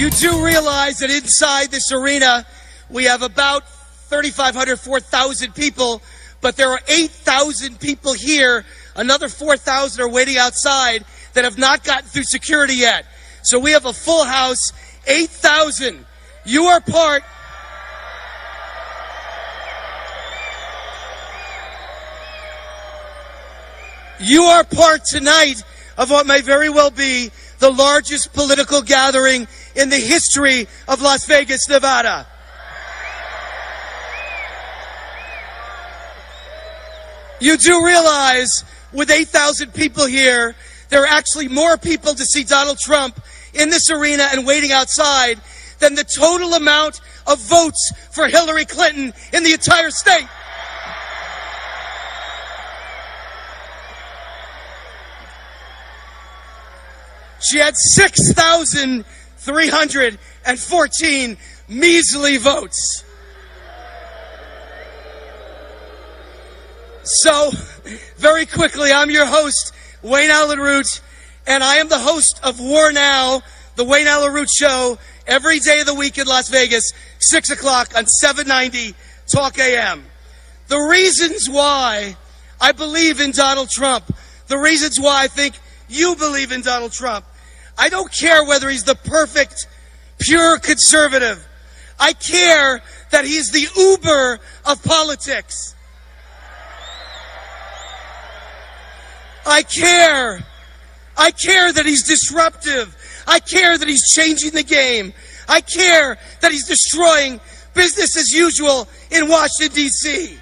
You do realize that inside this arena, we have about 3,500, 4,000 people, but there are 8,000 people here. Another 4,000 are waiting outside that have not gotten through security yet. So we have a full house, 8,000. You are part. You are part tonight of what may very well be the largest political gathering in the history of Las Vegas, Nevada. You do realize with 8,000 people here, there are actually more people to see Donald Trump in this arena and waiting outside than the total amount of votes for Hillary Clinton in the entire state. She had 6,314 measly votes. So, very quickly, I'm your host, Wayne Allyn Root, and I am the host of War Now, the Wayne Allyn Root Show, every day of the week in Las Vegas, 6 o'clock on 790 Talk AM. The reasons why I believe in Donald Trump, the reasons why I think you believe in Donald Trump, I don't care whether he's the perfect, pure conservative. I care that he's the Uber of politics. I care that he's disruptive. I care that he's changing the game. I care that he's destroying business as usual in Washington, D.C.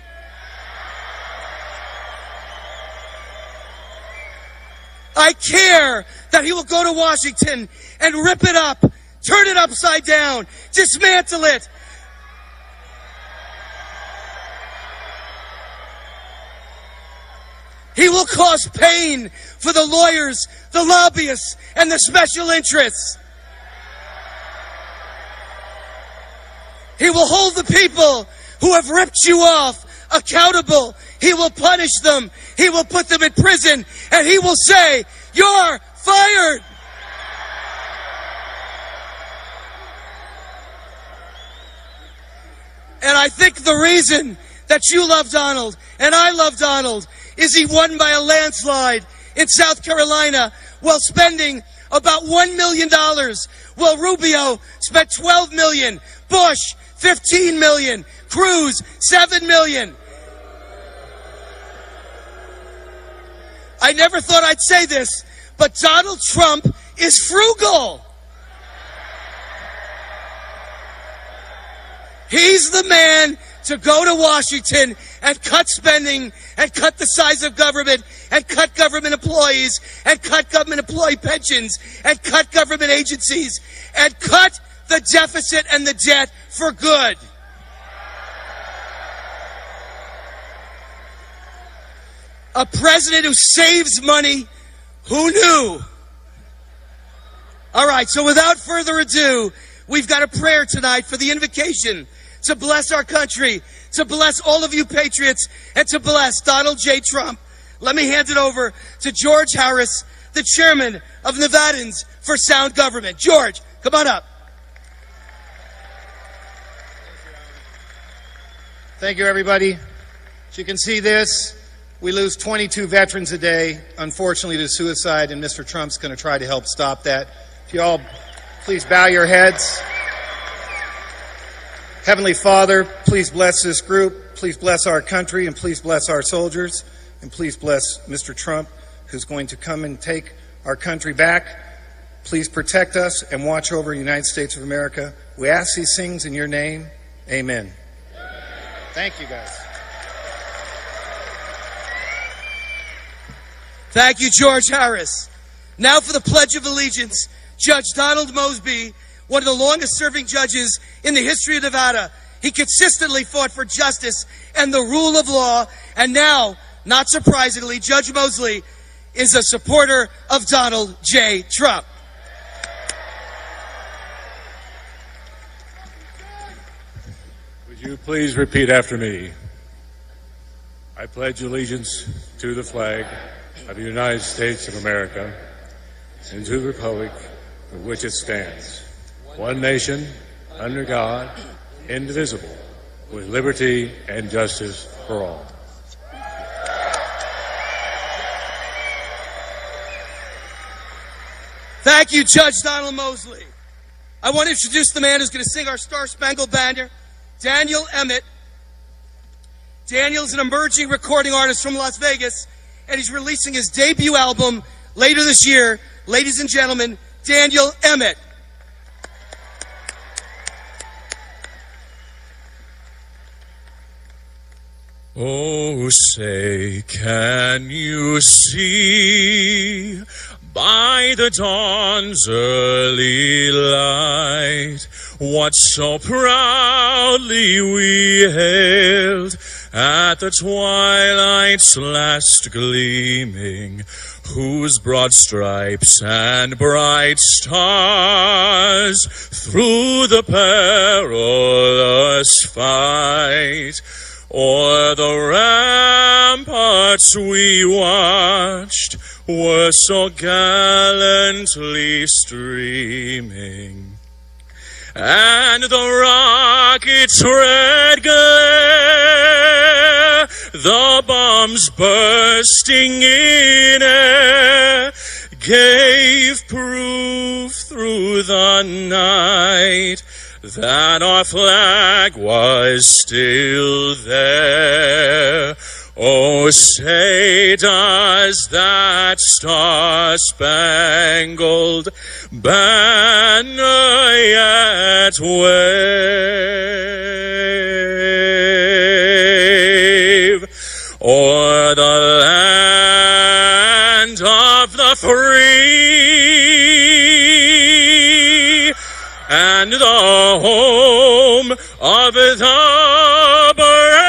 I care that he will go to Washington and rip it up, turn it upside down, dismantle it. He will cause pain for the lawyers, the lobbyists, and the special interests. He will hold the people who have ripped you off accountable. He will punish them. He will put them in prison. And he will say, "You're fired." And I think the reason that you love Donald and I love Donald is he won by a landslide in South Carolina while spending about $1 million. While Rubio spent $12 million, Bush $15 million, Cruz $7 million. I never thought I'd say this, but Donald Trump is frugal. He's the man to go to Washington and cut spending and cut the size of government and cut government employees and cut government employee pensions and cut government agencies and cut the deficit and the debt for good. A president who saves money, who knew? All right, so without further ado, we've got a prayer tonight for the invocation to bless our country, to bless all of you patriots, and to bless Donald J. Trump. Let me hand it over to George Harris, the chairman of Nevadans for Sound Government. George, come on up. Thank you, everybody. As you can see this, we lose 22 veterans a day, unfortunately, to suicide, and Mr. Trump's going to try to help stop that. If you all please bow your heads. Heavenly Father, please bless this group, please bless our country, and please bless our soldiers, and please bless Mr. Trump, who's going to come and take our country back. Please protect us and watch over the United States of America. We ask these things in your name. Amen. Thank you, guys. Thank you, George Harris. Now for the Pledge of Allegiance, Judge Donald Mosby, one of the longest-serving judges in the history of Nevada. He consistently fought for justice and the rule of law, and now, not surprisingly, Judge Mosley is a supporter of Donald J. Trump. Would you please repeat after me? I pledge allegiance to the flag of the United States of America and to the republic for which it stands, one nation, under God, indivisible, with liberty and justice for all. Thank you, Judge Donald Mosley. I want to introduce the man who's going to sing our Star-Spangled Banner, Daniel Emmett. Daniel's an emerging recording artist from Las Vegas, and he's releasing his debut album later this year. Ladies and gentlemen, Daniel Emmett. Oh, say, can you see by the dawn's early light what so proudly we hailed at the twilight's last gleaming, whose broad stripes and bright stars through the perilous fight o'er the ramparts we watched were so gallantly streaming, and the rocket's red glare, the bombs bursting in air, gave proof through the night that our flag was still there. Oh, say, does that star-spangled banner yet wave o'er the land of the free and the home of the brave?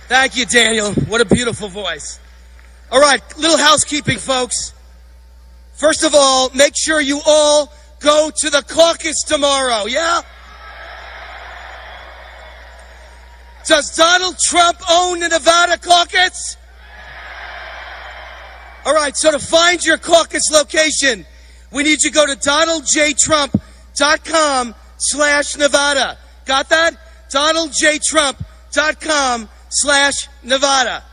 Thank you, Daniel. What a beautiful voice. All right, little housekeeping, folks. First of all, make sure you all go to the caucus tomorrow, yeah? Does Donald Trump own the Nevada caucus? All right, so to find your caucus location, we need you to go to donaldjtrump.com/Nevada. Got that? donaldjtrump.com/Nevada.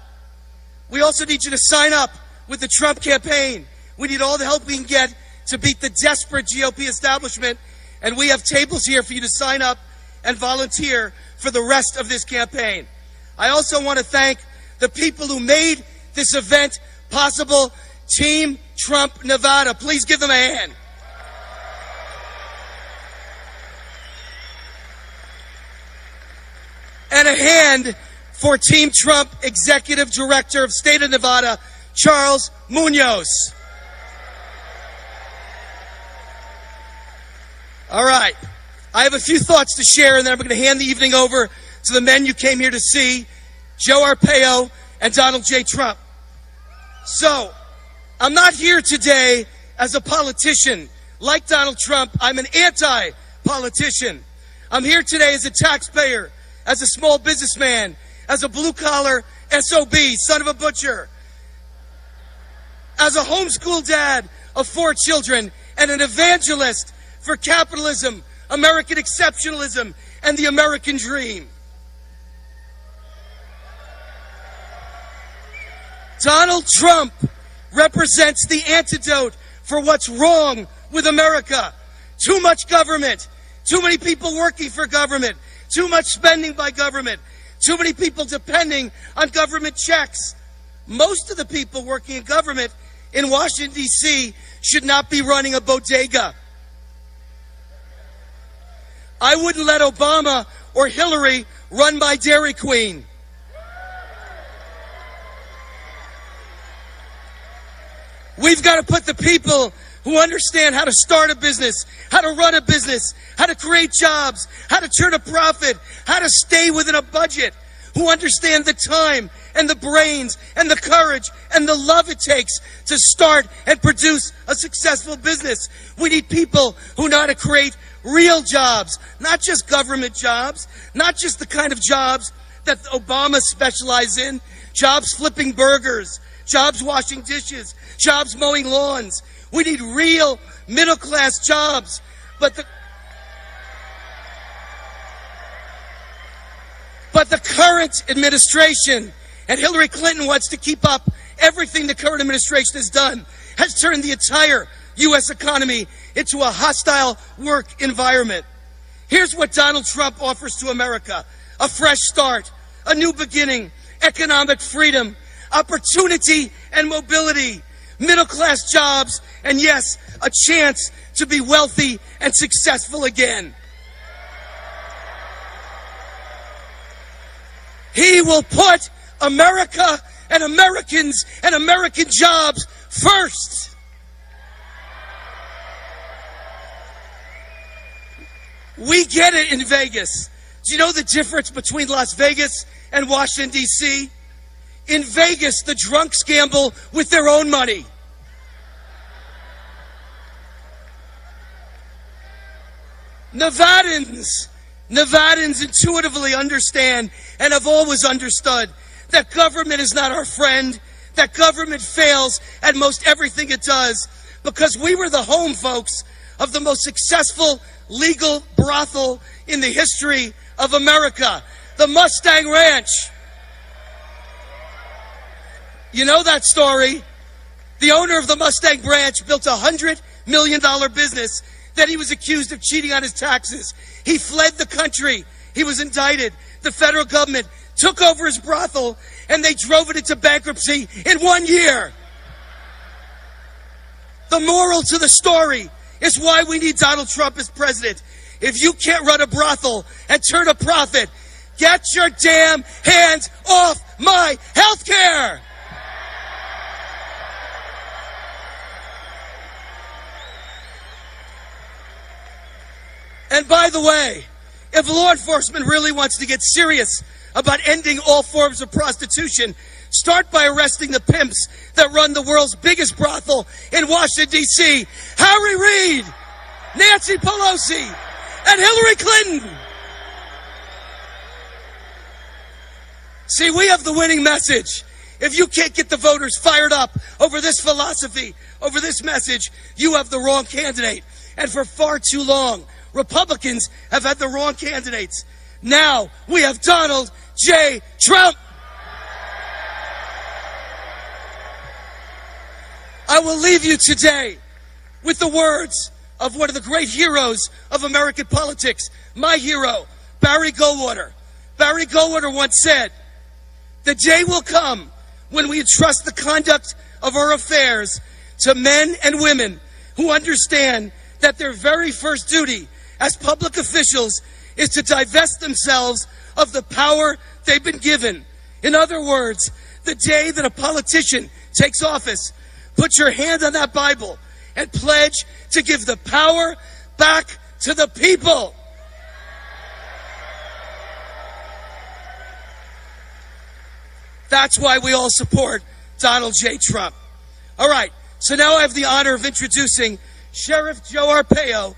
We also need you to sign up with the Trump campaign. We need all the help we can get to beat the desperate GOP establishment, and we have tables here for you to sign up and volunteer for the rest of this campaign. I also want to thank the people who made this event possible, Team Trump Nevada. Please give them a hand. And a hand for Team Trump Executive Director of State of Nevada, Charles Munoz. All right. I have a few thoughts to share, and then I'm going to hand the evening over to the men you came here to see, Joe Arpaio and Donald J. Trump. So, I'm not here today as a politician. Like Donald Trump, I'm an anti-politician. I'm here today as a taxpayer, as a small businessman, as a blue-collar SOB, son of a butcher, as a homeschool dad of 4 children, and an evangelist for capitalism, American exceptionalism, and the American dream. Donald Trump represents the antidote for what's wrong with America. Too much government, too many people working for government, too much spending by government, too many people depending on government checks. Most of the people working in government in Washington, D.C. should not be running a bodega. I wouldn't let Obama or Hillary run my Dairy Queen. We've got to put the people who understand how to start a business, how to run a business, how to create jobs, how to turn a profit, how to stay within a budget, who understand the time and the brains and the courage and the love it takes to start and produce a successful business. We need people who know how to create real jobs, not just government jobs, not just the kind of jobs that Obama specialized in. Jobs flipping burgers, jobs washing dishes, jobs mowing lawns. We need real middle-class jobs. But the current administration, and Hillary Clinton wants to keep up everything the current administration has done, has turned the entire U.S. economy into a hostile work environment. Here's what Donald Trump offers to America: a fresh start, a new beginning, economic freedom, opportunity and mobility, middle-class jobs, and yes, a chance to be wealthy and successful again. He will put America and Americans and American jobs first. We get it in Vegas. Do you know the difference between Las Vegas and Washington, D.C.? In Vegas, the drunks gamble with their own money. Nevadans intuitively understand and have always understood that government is not our friend, that government fails at most everything it does, because we were the home, folks, of the most successful legal brothel in the history of America, the Mustang Ranch. You know that story. The owner of the Mustang Ranch built a $100 million business that he was accused of cheating on his taxes. He fled the country. He was indicted. The federal government took over his brothel, and they drove it into bankruptcy in 1 year. The moral to the story is why we need Donald Trump as president. If you can't run a brothel and turn a profit, get your damn hands off my health care. And by the way, if law enforcement really wants to get serious about ending all forms of prostitution, start by arresting the pimps that run the world's biggest brothel in Washington, D.C. Harry Reid, Nancy Pelosi, and Hillary Clinton. See, we have the winning message. If you can't get the voters fired up over this philosophy, over this message, you have the wrong candidate. And for far too long, Republicans have had the wrong candidates. Now we have Donald J. Trump. I will leave you today with the words of one of the great heroes of American politics, my hero, Barry Goldwater. Barry Goldwater once said, "The day will come when we entrust the conduct of our affairs to men and women who understand that their very first duty as public officials is to divest themselves of the power they've been given." In other words, the day that a politician takes office, put your hand on that Bible and pledge to give the power back to the people. That's why we all support Donald J. Trump. All right, so now I have the honor of introducing Sheriff Joe Arpaio.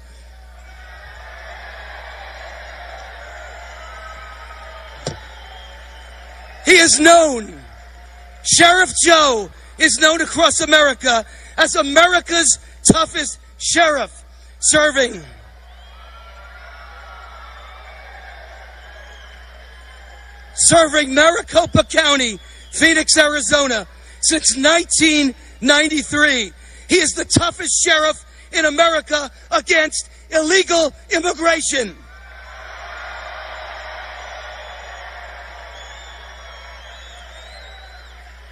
He is known, Sheriff Joe is known across America as America's toughest sheriff, serving Maricopa County, Phoenix, Arizona, since 1993. He is the toughest sheriff in America against illegal immigration.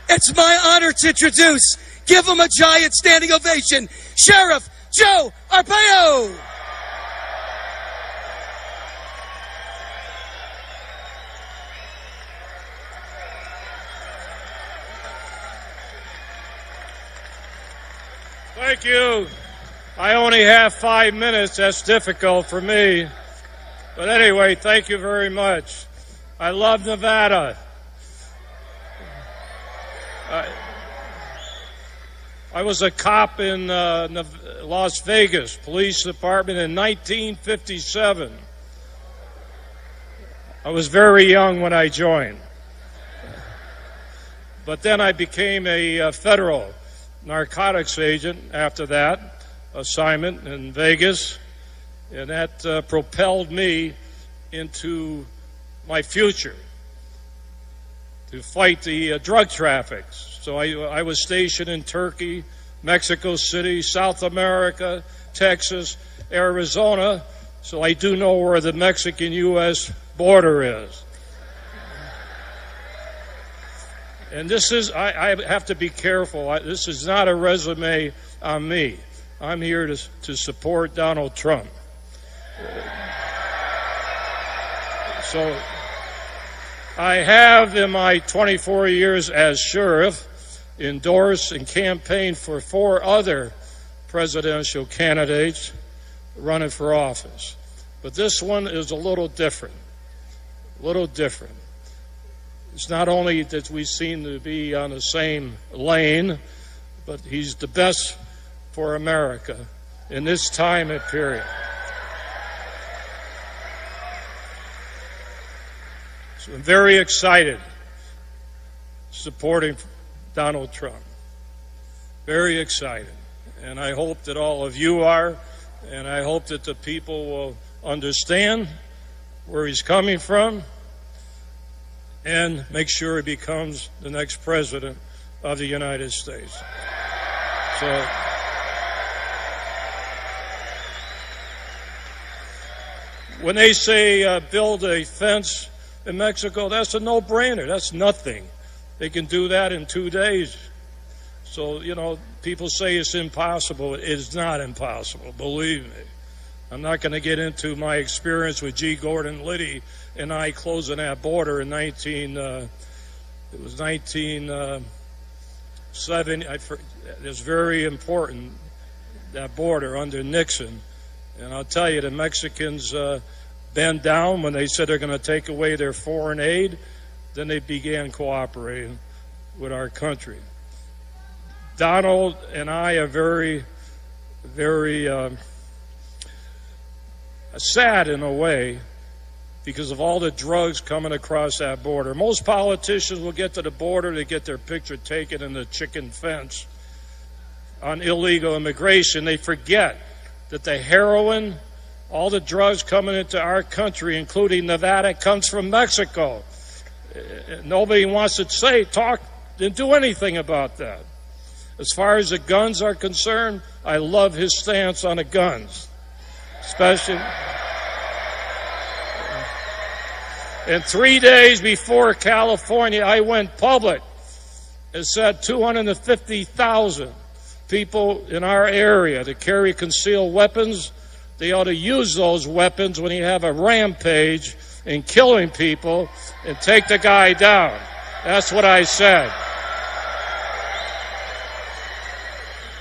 It's my honor to introduce, give him a giant standing ovation, Sheriff Joe Arpaio. Thank you. I only have 5 minutes. That's difficult for me. But anyway, thank you very much. I love Nevada. I was a cop in Las Vegas Police Department in 1957. I was very young when I joined. But then I became a federal narcotics agent after that assignment in Vegas, and that propelled me into my future to fight the drug traffic. So I was stationed in Turkey, Mexico City, South America, Texas, Arizona, so I do know where the Mexican-U.S. border is. And this is, I have to be careful. This is not a resume on me. I'm here to support Donald Trump. So I have, in my 24 years as sheriff, endorsed and campaigned for 4 other presidential candidates running for office. But this one is a little different. A little different. It's not only that we seem to be on the same lane, but he's the best for America in this time and period. So I'm very excited supporting Donald Trump. Very excited. And I hope that all of you are, and I hope that the people will understand where he's coming from and make sure he becomes the next president of the United States. So when they say build a fence in Mexico, that's a no-brainer. That's nothing. They can do that in 2 days. So, you know, people say it's impossible. It is not impossible, believe me. I'm not going to get into my experience with G. Gordon Liddy and I closing that border in 1970. It's very important, that border under Nixon. And I'll tell you, the Mexicans bent down when they said they're going to take away their foreign aid. Then they began cooperating with our country. Donald and I are very, very sad in a way because of all the drugs coming across that border. Most politicians will get to the border to get their picture taken in the chicken fence on illegal immigration. They forget that the heroin, all the drugs coming into our country, including Nevada, comes from Mexico. Nobody wants to talk, and do anything about that. As far as the guns are concerned, I love his stance on the guns, especially. And 3 days before California, I went public and said 250,000 people in our area that carry concealed weapons, they ought to use those weapons when you have a rampage in killing people and take the guy down. That's what I said.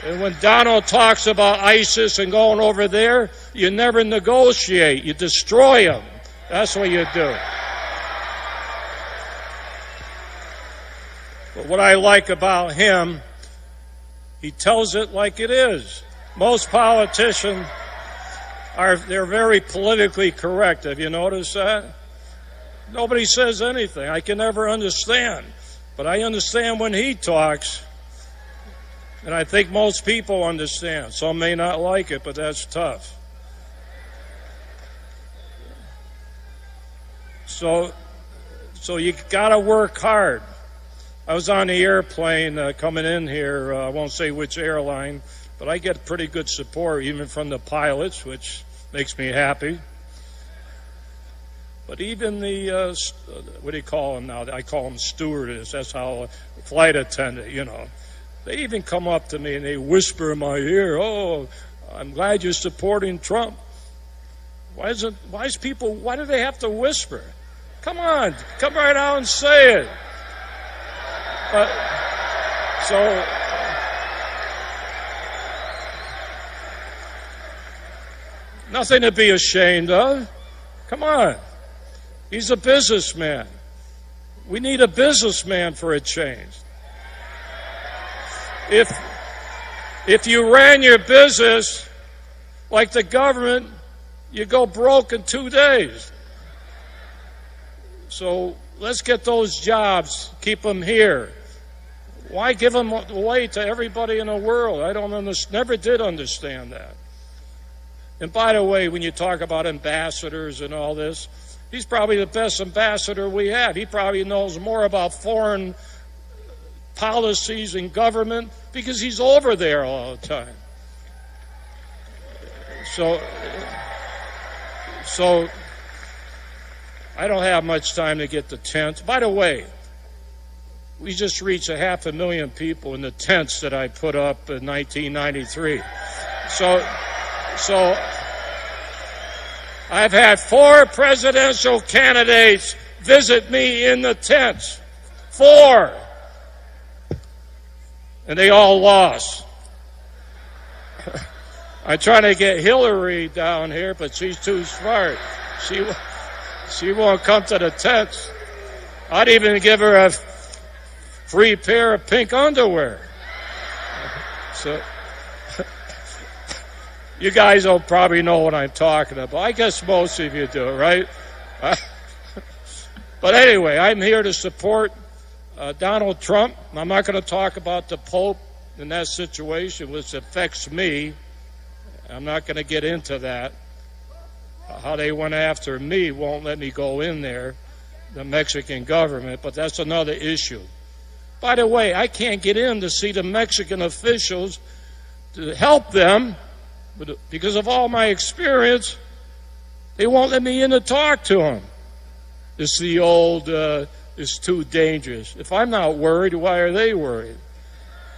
And when Donald talks about ISIS and going over there, you never negotiate. You destroy them. That's what you do. But what I like about him, he tells it like it is. Most politicians they're very politically correct. Have you noticed that? Nobody says anything. I can never understand. But I understand when he talks. And I think most people understand. Some may not like it, but that's tough. So you got to work hard. I was on the airplane coming in here. I won't say which airline, but I get pretty good support even from the pilots, which makes me happy. But even the, what do you call them now? I call them stewardess. That's how flight attendant, you know. They even come up to me and they whisper in my ear, "Oh, I'm glad you're supporting Trump." Why do they have to whisper? Come on, come right out and say it. So nothing to be ashamed of. Come on. He's a businessman. We need a businessman for a change. If you ran your business like the government, you go broke in 2 days. So let's get those jobs, keep them here. Why give them away to everybody in the world? I never did understand that. And by the way, when you talk about ambassadors and all this, he's probably the best ambassador we have. He probably knows more about foreign policies and government because he's over there all the time. So I don't have much time to get the tents. By the way, we just reached 500,000 people in the tents that I put up in 1993. So I've had 4 presidential candidates visit me in the tents. 4. And they all lost. I'm trying to get Hillary down here, but she's too smart. She won't come to the tents. I'd even give her a free pair of pink underwear. So you guys don't probably know what I'm talking about. I guess most of you do, right? But anyway, I'm here to support Donald Trump. I'm not going to talk about the Pope in that situation, which affects me. I'm not going to get into that. How they went after me won't let me go in there, the Mexican government, but that's another issue. By the way, I can't get in to see the Mexican officials to help them, but because of all my experience, they won't let me in to talk to them. It's the old, it's too dangerous. If I'm not worried, why are they worried?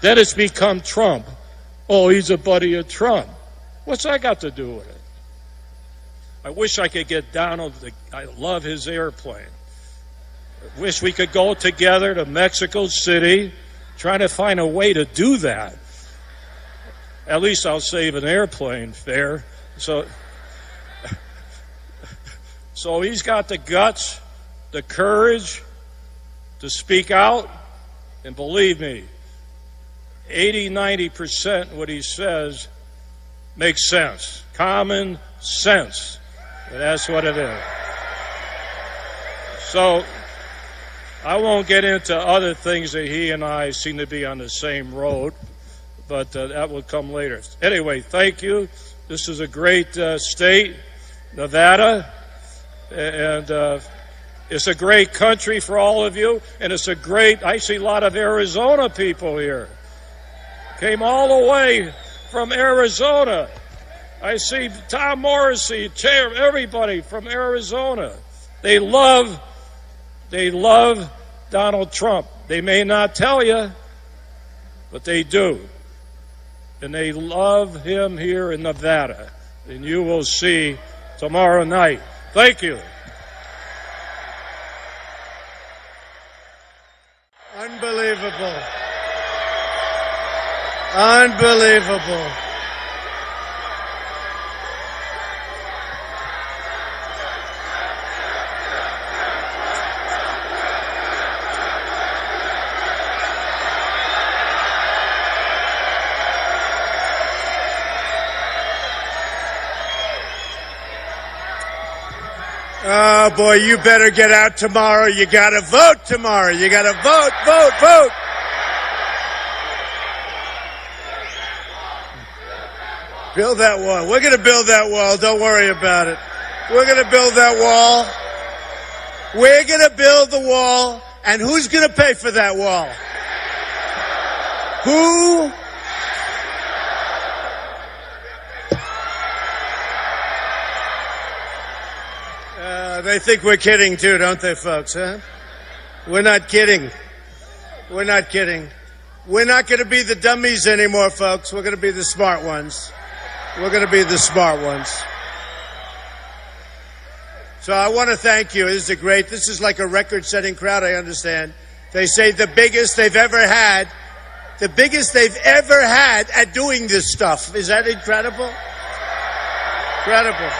Then it's become Trump. Oh, he's a buddy of Trump. What's that got to do with it? I wish I could get Donald. I love his airplane. I wish we could go together to Mexico City, trying to find a way to do that. At least I'll save an airplane fare. So he's got the guts, the courage to speak out. And believe me, 80-90% what he says makes sense. Common sense. That's what it is. So I won't get into other things that he and I seem to be on the same road, but that will come later. Anyway, thank you. This is a great state, Nevada, and it's a great country for all of you, and it's a great, I see a lot of Arizona people here. Came all the way from Arizona. I see Tom Morrissey, Chair, everybody from Arizona. They love Donald Trump. They may not tell you, but they do. And they love him here in Nevada. And you will see tomorrow night. Thank you. Unbelievable. Unbelievable. Oh, boy, you better get out tomorrow. You got to vote tomorrow. You got to vote, vote, vote. Build that wall. We're going to build that wall. Don't worry about it. We're going to build that wall. We're going to build the wall. And who's going to pay for that wall? Who? They think we're kidding too, don't they, folks, huh? We're not kidding. We're not kidding. We're not going to be the dummies anymore, folks. We're going to be the smart ones. We're going to be the smart ones. So I want to thank you. This is like a record-setting crowd, I understand. They say the biggest they've ever had at doing this stuff. Is that incredible? Incredible.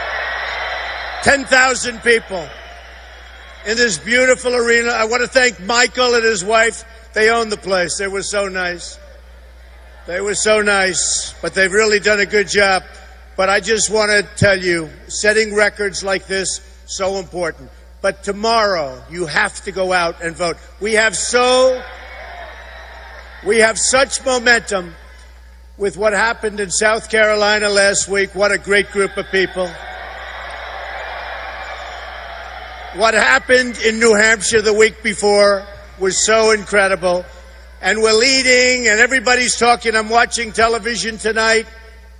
10,000 people in this beautiful arena. I want to thank Michael and his wife. They own the place. They were so nice. They were so nice, but they've really done a good job. But I just want to tell you, setting records like this, so important. But But tomorrow, you have to go out and vote. We have such momentum with what happened in South Carolina last week. What a great group of people. What happened in New Hampshire the week before was so incredible. And we're leading, and everybody's talking. I'm watching television tonight,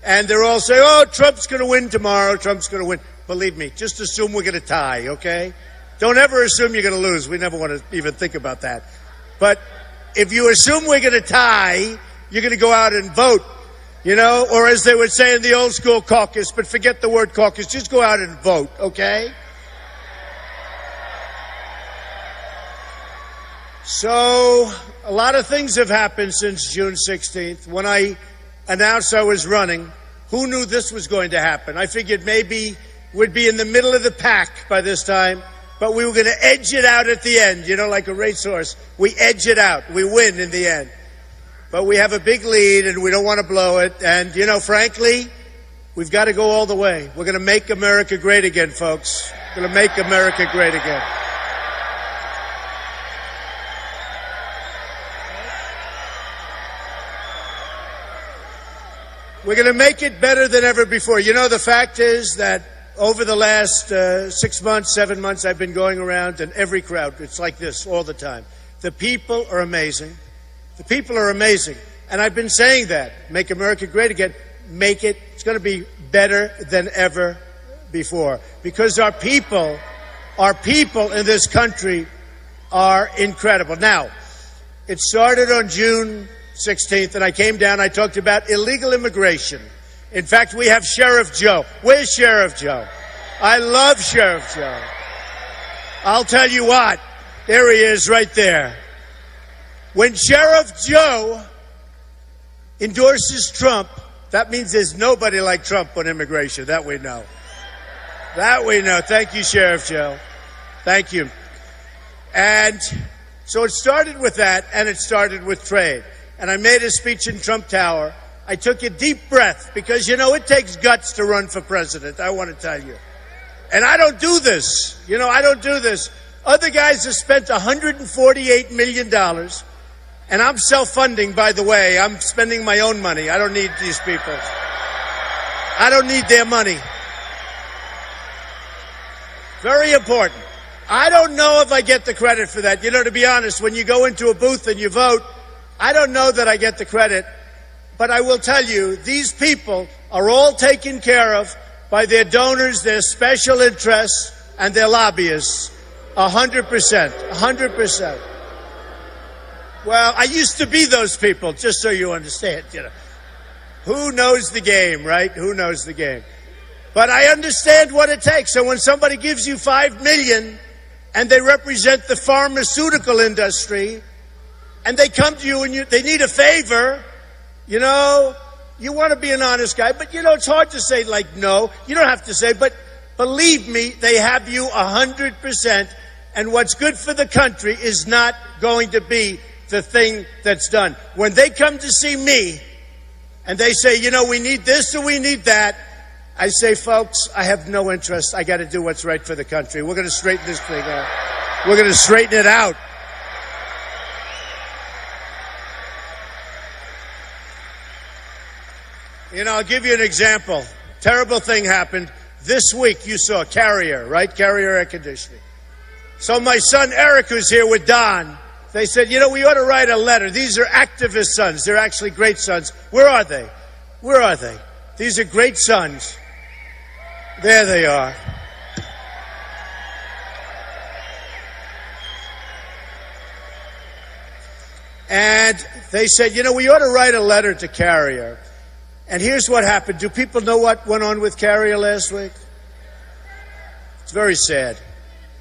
and they're all saying, oh, Trump's going to win tomorrow. Trump's going to win. Believe me, just assume we're going to tie, okay? Don't ever assume you're going to lose. We never want to even think about that. But if you assume we're going to tie, you're going to go out and vote, you know? Or as they would say in the old school, caucus, but forget the word caucus. Just go out and vote, okay? So a lot of things have happened since June 16th. When I announced I was running, who knew this was going to happen? I figured maybe we'd be in the middle of the pack by this time, but we were going to edge it out at the end, you know, like a racehorse. We edge it out. We win in the end. But we have a big lead, and we don't want to blow it. And, you know, frankly, we've got to go all the way. We're going to make America great again, folks. We're going to make America great again. We're going to make it better than ever before. You know, the fact is that over the last 6 months, 7 months, I've been going around, and every crowd, it's like this all the time. The people are amazing. The people are amazing. And I've been saying that. Make America great again. Make it. It's going to be better than ever before. Because our people in this country are incredible. Now, it started on June 16th, and I came down, I talked about illegal immigration. In fact, we have Sheriff Joe. Where's Sheriff Joe? I love Sheriff Joe. I'll tell you what, there he is right there. When Sheriff Joe endorses Trump, that means there's nobody like Trump on immigration. That we know. That we know. Thank you, Sheriff Joe. Thank you. And so it started with that, and it started with trade. And I made a speech in Trump Tower. I took a deep breath because, you know, it takes guts to run for president, I want to tell you. And I don't do this. You know, I don't do this. Other guys have spent $148 million, and I'm self-funding, by the way. I'm spending my own money. I don't need these people. I don't need their money. Very important. I don't know if I get the credit for that. You know, to be honest, when you go into a booth and you vote, I don't know that I get the credit, but I will tell you, these people are all taken care of by their donors, their special interests, and their lobbyists. 100%. 100%. Well, I used to be those people, just so you understand, you know. Who knows the game, right? Who knows the game? But I understand what it takes. So when somebody gives you $5 million and they represent the pharmaceutical industry, and they come to you and they need a favor, you know, you want to be an honest guy, but, you know, it's hard to say, like, no. You don't have to say, but believe me, they have you 100%, and what's good for the country is not going to be the thing that's done. When they come to see me, and they say, you know, we need this or we need that, I say, folks, I have no interest. I got to do what's right for the country. We're going to straighten this thing out. We're going to straighten it out. You know, I'll give you an example. Terrible thing happened. This week you saw Carrier, right? Carrier air conditioning. So my son Eric, who's here with Don, they said, you know, we ought to write a letter. These are activist sons. They're actually great sons. Where are they? Where are they? These are great sons. There they are. And they said, you know, we ought to write a letter to Carrier. And here's what happened. Do people know what went on with Carrier last week? It's very sad.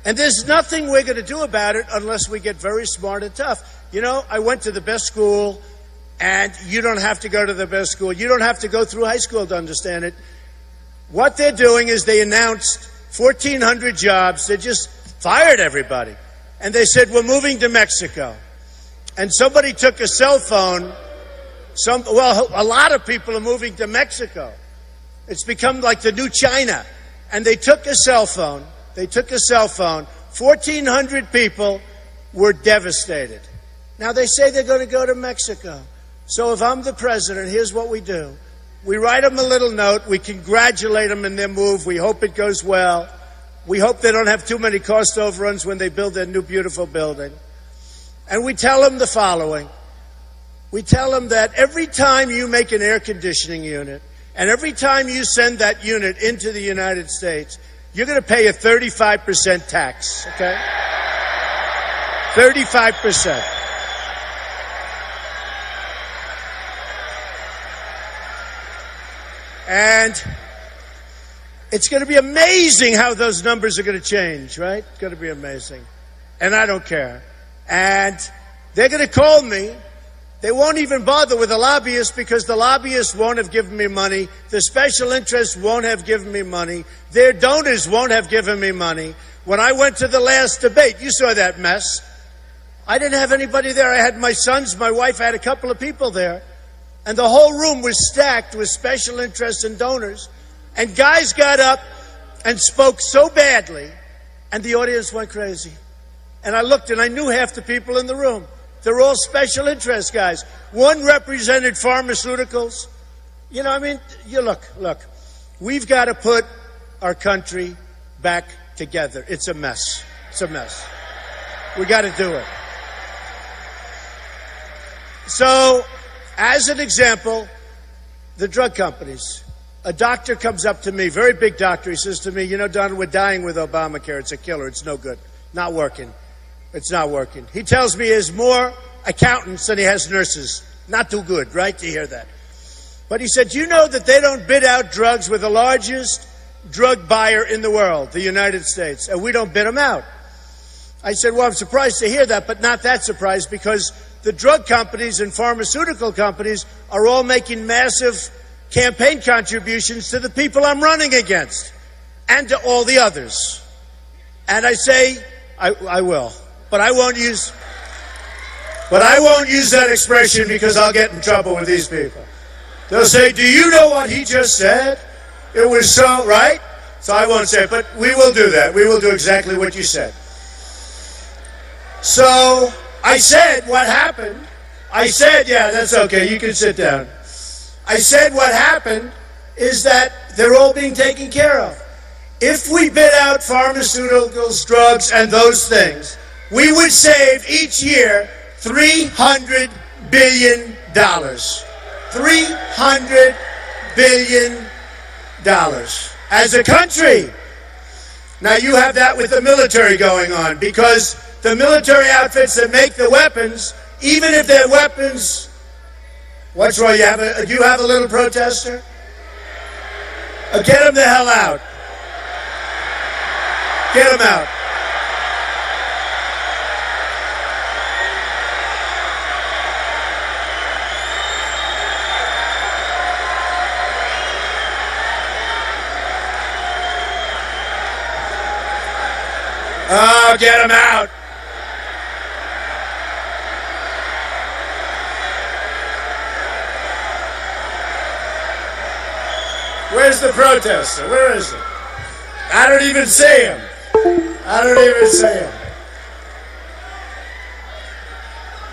And there's nothing we're going to do about it unless we get very smart and tough. You know, I went to the best school, and you don't have to go to the best school. You don't have to go through high school to understand it. What they're doing is they announced 1,400 jobs. They just fired everybody. And they said, we're moving to Mexico. And somebody took a cell phone. A lot of people are moving to Mexico. It's become like the new China. And they took a cell phone. They took a cell phone 1,400 people were devastated. Now, they say they're going to go to Mexico. So if I'm the president, here's what we do. We write them a little note. We congratulate them in their move. We hope it goes well. We hope they don't have too many cost overruns when they build their new beautiful building. And we tell them the following. We tell them that every time you make an air conditioning unit, and every time you send that unit into the United States, you're going to pay a 35% tax, okay? 35%. And it's going to be amazing how those numbers are going to change, right? It's going to be amazing. And I don't care. And they're going to call me. They won't even bother with the lobbyists because the lobbyists won't have given me money. The special interests won't have given me money. Their donors won't have given me money. When I went to the last debate, you saw that mess. I didn't have anybody there. I had my sons, my wife, I had a couple of people there. And the whole room was stacked with special interests and donors. And guys got up and spoke so badly, and the audience went crazy. And I looked, and I knew half the people in the room. They're all special interest guys. One represented pharmaceuticals. You know, I mean, you look. We've got to put our country back together. It's a mess. It's a mess. We got to do it. So, as an example, the drug companies. A doctor comes up to me, very big doctor. He says to me, you know, Donald, we're dying with Obamacare. It's a killer. It's no good. Not working. It's not working. He tells me he has more accountants than he has nurses. Not too good, right, to hear that. But he said, you know that they don't bid out drugs with the largest drug buyer in the world, the United States, and we don't bid them out. I said, well, I'm surprised to hear that, but not that surprised because the drug companies and pharmaceutical companies are all making massive campaign contributions to the people I'm running against and to all the others. And I say, I will. But I won't use that expression because I'll get in trouble with these people. They'll say, do you know what he just said? It was so, right? So I won't say it, but we will do that. We will do exactly what you said. So I said what happened. I said, yeah, that's okay. You can sit down. I said what happened is that they're all being taken care of. If we bid out pharmaceuticals, drugs, and those things, we would save each year $300 billion. $300 billion as a country. Now you have that with the military going on because the military outfits that make the weapons, even if their weapons, what's wrong? Do you have a little protester? Get him the hell out. Get him out. Oh, get him out. Where's the protester? Where is he? I don't even see him.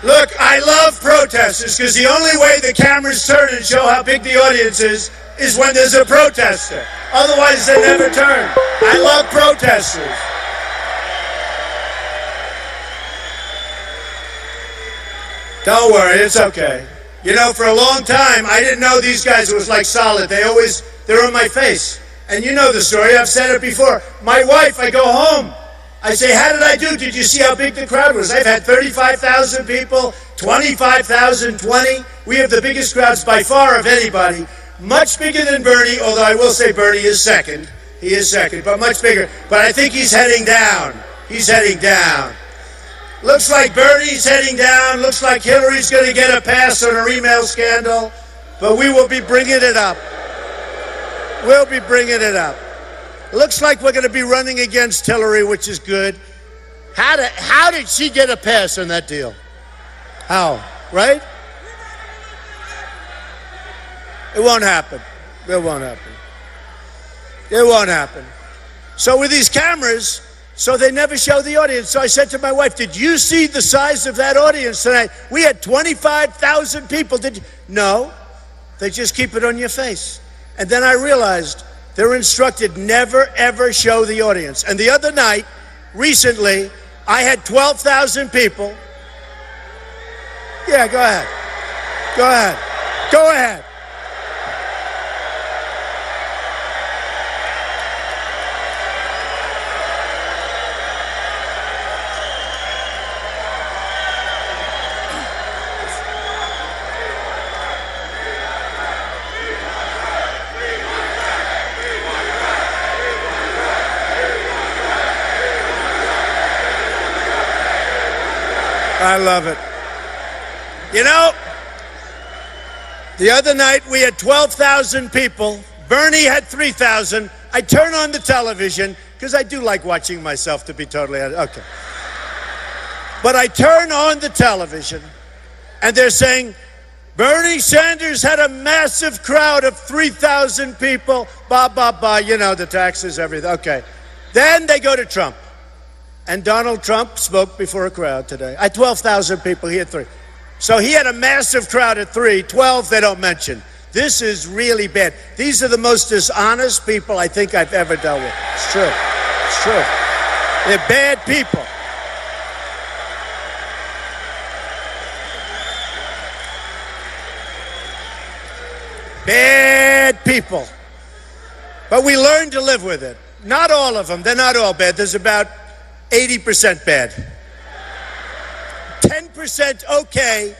Look, I love protesters because the only way the cameras turn and show how big the audience is when there's a protester. Otherwise, they never turn. I love protesters. Don't worry, it's okay. You know, for a long time, I didn't know these guys was like solid. They're in my face. And you know the story, I've said it before. My wife, I go home. I say, how did I do? Did you see how big the crowd was? I've had 35,000 people, 25,000, 20. We have the biggest crowds by far of anybody. Much bigger than Bernie, although I will say Bernie is second. He is second, but much bigger. But I think he's heading down. He's heading down. Looks like Bernie's heading down. Looks like Hillary's going to get a pass on her email scandal. But we will be bringing it up. We'll be bringing it up. Looks like we're going to be running against Hillary, which is good. How did she get a pass on that deal? How? Right? It won't happen. It won't happen. It won't happen. So with these cameras, So they never show the audience. So I said to my wife, did you see the size of that audience tonight? We had 25,000 people. Did you? No. They just keep it on your face. And then I realized they're instructed never, ever show the audience. And the other night, recently, I had 12,000 people. Yeah, go ahead. Go ahead. Go ahead. I love it. You know, the other night we had 12,000 people. Bernie had 3,000. I turn on the television, because I do like watching myself, to be totally honest. Okay. But I turn on the television, and they're saying, Bernie Sanders had a massive crowd of 3,000 people, blah, blah, blah, you know, the taxes, everything. Okay. Then they go to Trump. And Donald Trump spoke before a crowd today. I had 12,000 people, he had 3. So he had a massive crowd at 3, 12 they don't mention. This is really bad. These are the most dishonest people I think I've ever dealt with. It's true. It's true. They're bad people. Bad people. But we learn to live with it. Not all of them. They're not all bad. There's about 80% bad. 10% okay,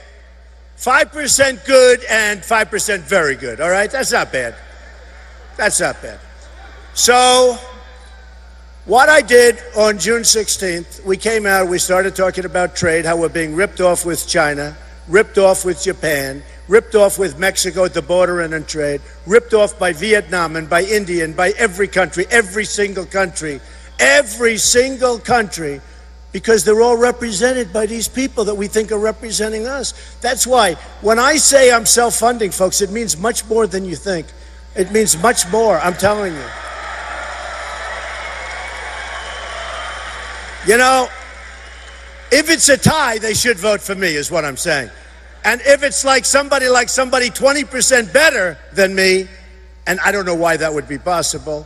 5% good, and 5% very good. All right? That's not bad. That's not bad. So, what I did on June 16th, we came out, we started talking about trade, how we're being ripped off with China, ripped off with Japan, ripped off with Mexico at the border and in trade, ripped off by Vietnam and by India and by every country, every single country, because they're all represented by these people that we think are representing us. That's why when I say I'm self-funding, folks, it means much more than you think. It means much more, I'm telling you. You know, if it's a tie, they should vote for me, is what I'm saying. And if it's like somebody 20% better than me, and I don't know why that would be possible,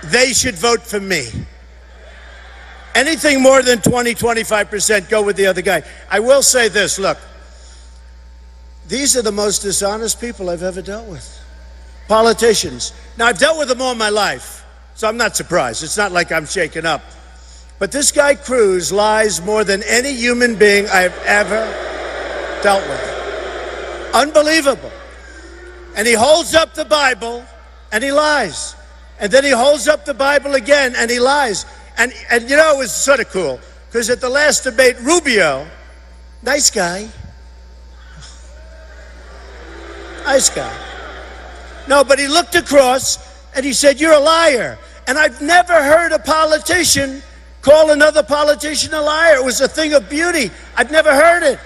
they should vote for me. Anything more than 20, 25%, go with the other guy. I will say this, look, these are the most dishonest people I've ever dealt with. Politicians. Now, I've dealt with them all my life, so I'm not surprised. It's not like I'm shaken up. But this guy, Cruz, lies more than any human being I've ever dealt with. Unbelievable. And he holds up the Bible, and he lies. And then he holds up the Bible again, and he lies. And you know, it was sort of cool, because at the last debate, Rubio, nice guy. Nice guy. No, but he looked across, and he said, you're a liar. And I've never heard a politician call another politician a liar. It was a thing of beauty. I've never heard it.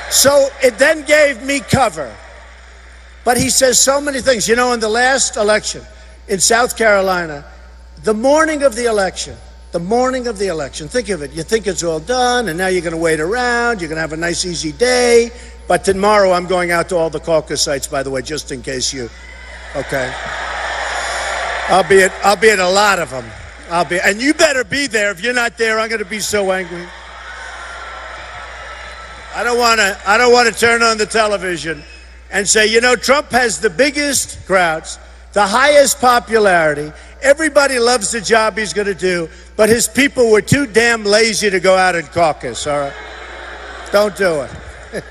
So it then gave me cover. But he says so many things. You know, in the last election in South Carolina, the morning of the election, think of it. You think it's all done, and now you're going to wait around. You're going to have a nice, easy day. But tomorrow I'm going out to all the caucus sites, by the way, just in case you, okay? I'll be at a lot of them. And you better be there. If you're not there, I'm going to be so angry. I don't want to turn on the television and say, you know, Trump has the biggest crowds, the highest popularity. Everybody loves the job he's going to do, but his people were too damn lazy to go out and caucus, all right? Don't do it.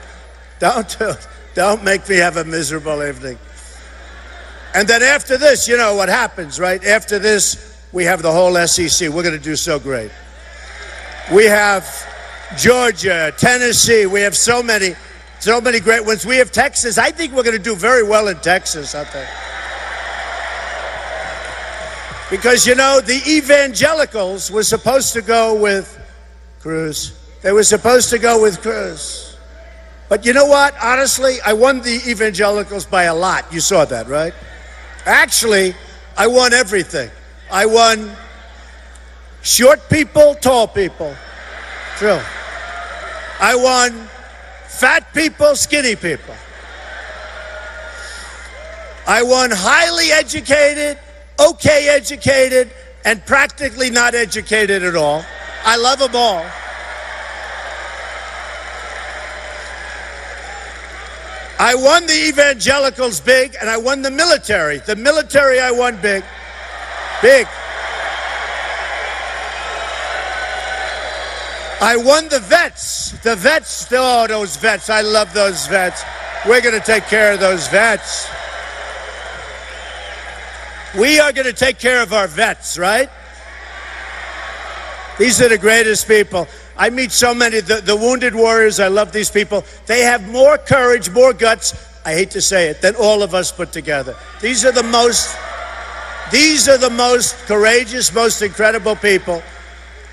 Don't do it. Don't make me have a miserable evening. And then after this, you know what happens, right? After this, we have the whole SEC. We're going to do so great. We have Georgia, Tennessee. We have so many great ones. We have Texas. I think we're going to do very well in Texas, I think. Because, you know, the evangelicals were supposed to go with Cruz. They were supposed to go with Cruz. But you know what? Honestly, I won the evangelicals by a lot. You saw that, right? Actually, I won everything. I won short people, tall people. True. I won fat people, skinny people. I won highly educated, okay educated, and practically not educated at all. I love them all. I won the evangelicals big, and I won the military. The military I won big. Big. I won the vets. The vets, oh, those vets. I love those vets. We're going to take care of those vets. We are going to take care of our vets, right? These are the greatest people. I meet so many, the wounded warriors. I love these people. They have more courage, more guts, I hate to say it, than all of us put together. These are the most courageous, most incredible people.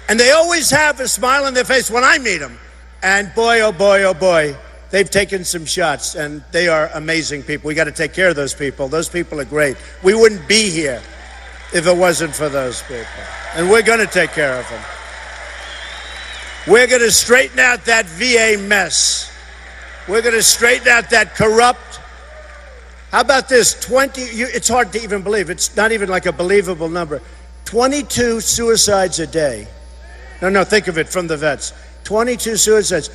And they always have a smile on their face when I meet them. And boy, oh boy, oh boy, they've taken some shots, and they are amazing people. We got to take care of those people. Those people are great. We wouldn't be here if it wasn't for those people. And we're going to take care of them. We're going to straighten out that VA mess. We're going to straighten out that corrupt. How about this? It's hard to even believe. It's not even like a believable number. 22 suicides a day. No, think of it from the vets. 22 suicides.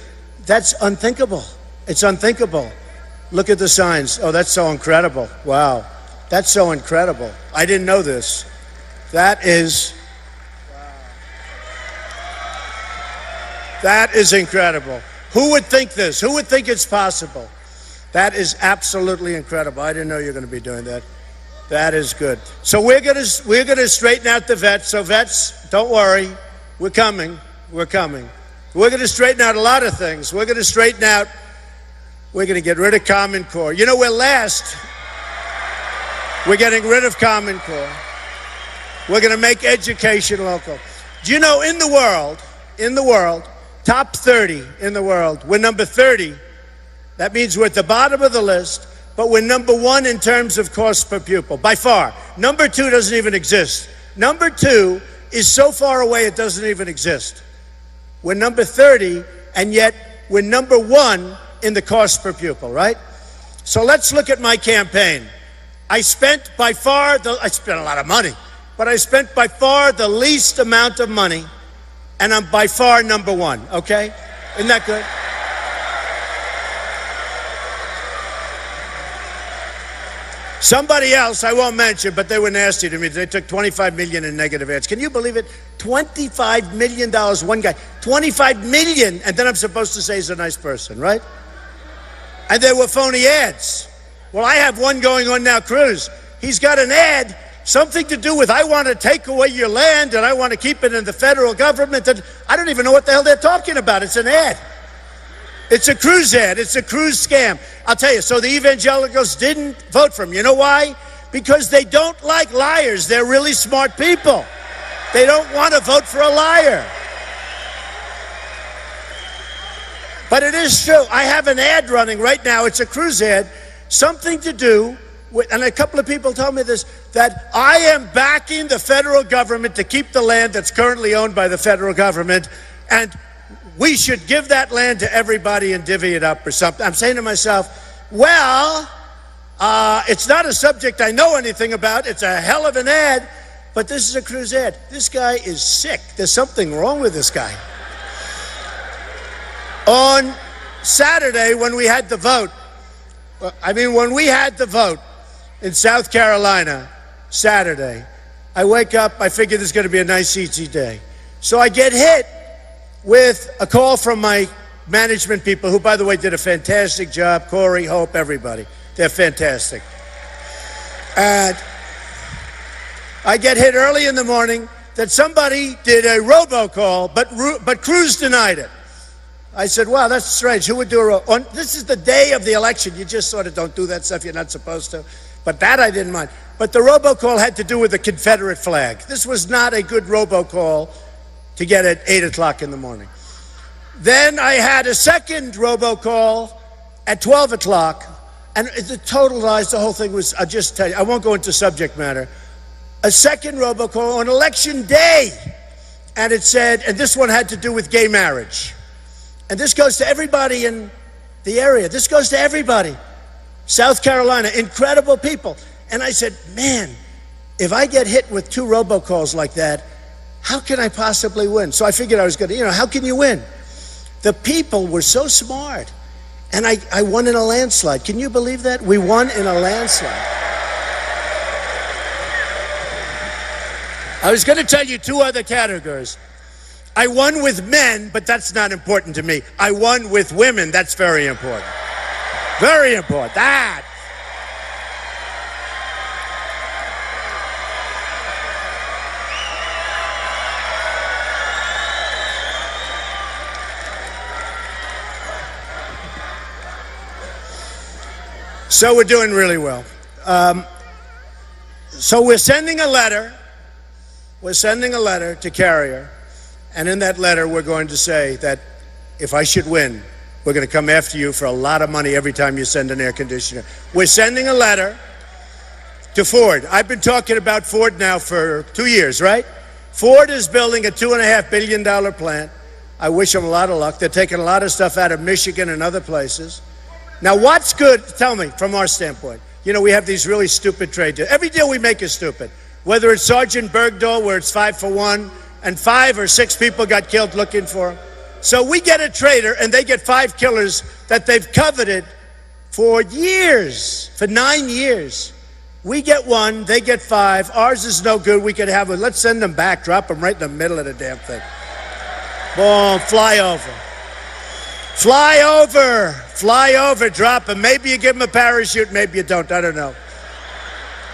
That's unthinkable. It's unthinkable. Look at the signs. Oh, that's so incredible. Wow. That's so incredible. I didn't know this. That is incredible. Who would think this? Who would think it's possible? That is absolutely incredible. I didn't know you were going to be doing that. That is good. So we're going to straighten out the vets. So vets, don't worry. We're coming. We're coming. We're going to straighten out a lot of things. We're going to get rid of Common Core. You know, we're last. We're getting rid of Common Core. We're going to make education local. Do you know in the world, top 30 in the world, we're number 30. That means we're at the bottom of the list, but we're number 1 in terms of cost per pupil, by far. Number 2 doesn't even exist. Number 2 is so far away it doesn't even exist. We're number 30, and yet we're number 1 in the cost per pupil, right? So let's look at my campaign. I spent a lot of money, but I spent by far the least amount of money, and I'm by far number 1, okay? Isn't that good? Somebody else, I won't mention, but they were nasty to me. They took $25 million in negative ads. Can you believe it? $25 million, one guy. $25 million, and then I'm supposed to say he's a nice person, right? And they were phony ads. Well, I have one going on now, Cruz. He's got an ad, something to do with I want to take away your land and I want to keep it in the federal government. And I don't even know what the hell they're talking about. It's an ad. It's a Cruz ad. It's a Cruz scam. I'll tell you, so the evangelicals didn't vote for him. You know why? Because they don't like liars. They're really smart people. They don't want to vote for a liar. But it is true. I have an ad running right now. It's a Cruz ad. Something to do with, and a couple of people told me this, that I am backing the federal government to keep the land that's currently owned by the federal government, and we should give that land to everybody and divvy it up or something. I'm saying to myself, well, it's not a subject I know anything about. It's a hell of an ad, but this is a Cruz ad. This guy is sick. There's something wrong with this guy. On Saturday, when we had the vote, in South Carolina, Saturday, I wake up, I figure this is going to be a nice, easy day. So I get hit with a call from my management people, who, by the way, did a fantastic job. Corey, Hope, everybody. They're fantastic. And I get hit early in the morning that somebody did a robocall, but Cruz denied it. I said, wow, that's strange. Who would do a this is the day of the election. You just sort of don't do that stuff you're not supposed to. But that I didn't mind. But the robocall had to do with the Confederate flag. This was not a good robocall to get at 8 o'clock in the morning. Then I had a second robocall at 12 o'clock, and the total lies, the whole thing was, I'll just tell you, I won't go into subject matter. a second robocall on election day. And it said, and this one had to do with gay marriage. And this goes to everybody in the area. This goes to everybody. South Carolina, incredible people. And I said, man, if I get hit with 2 robocalls like that, how can I possibly win? So I figured I was going to, how can you win? The people were so smart. And I won in a landslide. Can you believe that? We won in a landslide. I was going to tell you 2 other categories. I won with men, but that's not important to me. I won with women. That's very important. Very important. That. So we're doing really well. So we're sending a letter. We're sending a letter to Carrier, and in that letter we're going to say that if I should win, we're going to come after you for a lot of money every time you send an air conditioner. We're sending a letter to Ford. I've been talking about Ford now for 2 years, right? Ford is building a $2.5 billion plant. I wish them a lot of luck. They're taking a lot of stuff out of Michigan and other places. Now, what's good, tell me, from our standpoint? We have these really stupid trade deals. Every deal we make is stupid. Whether it's Sergeant Bergdahl, where it's 5 for 1, and 5 or 6 people got killed looking for him. So we get a traitor, and they get 5 killers that they've coveted for years, for 9 years. We get 1, they get 5. Ours is no good. We could have it. Let's send them back, drop them right in the middle of the damn thing. Boom, fly over. Fly over. Fly over, drop them. Maybe you give them a parachute, maybe you don't. I don't know.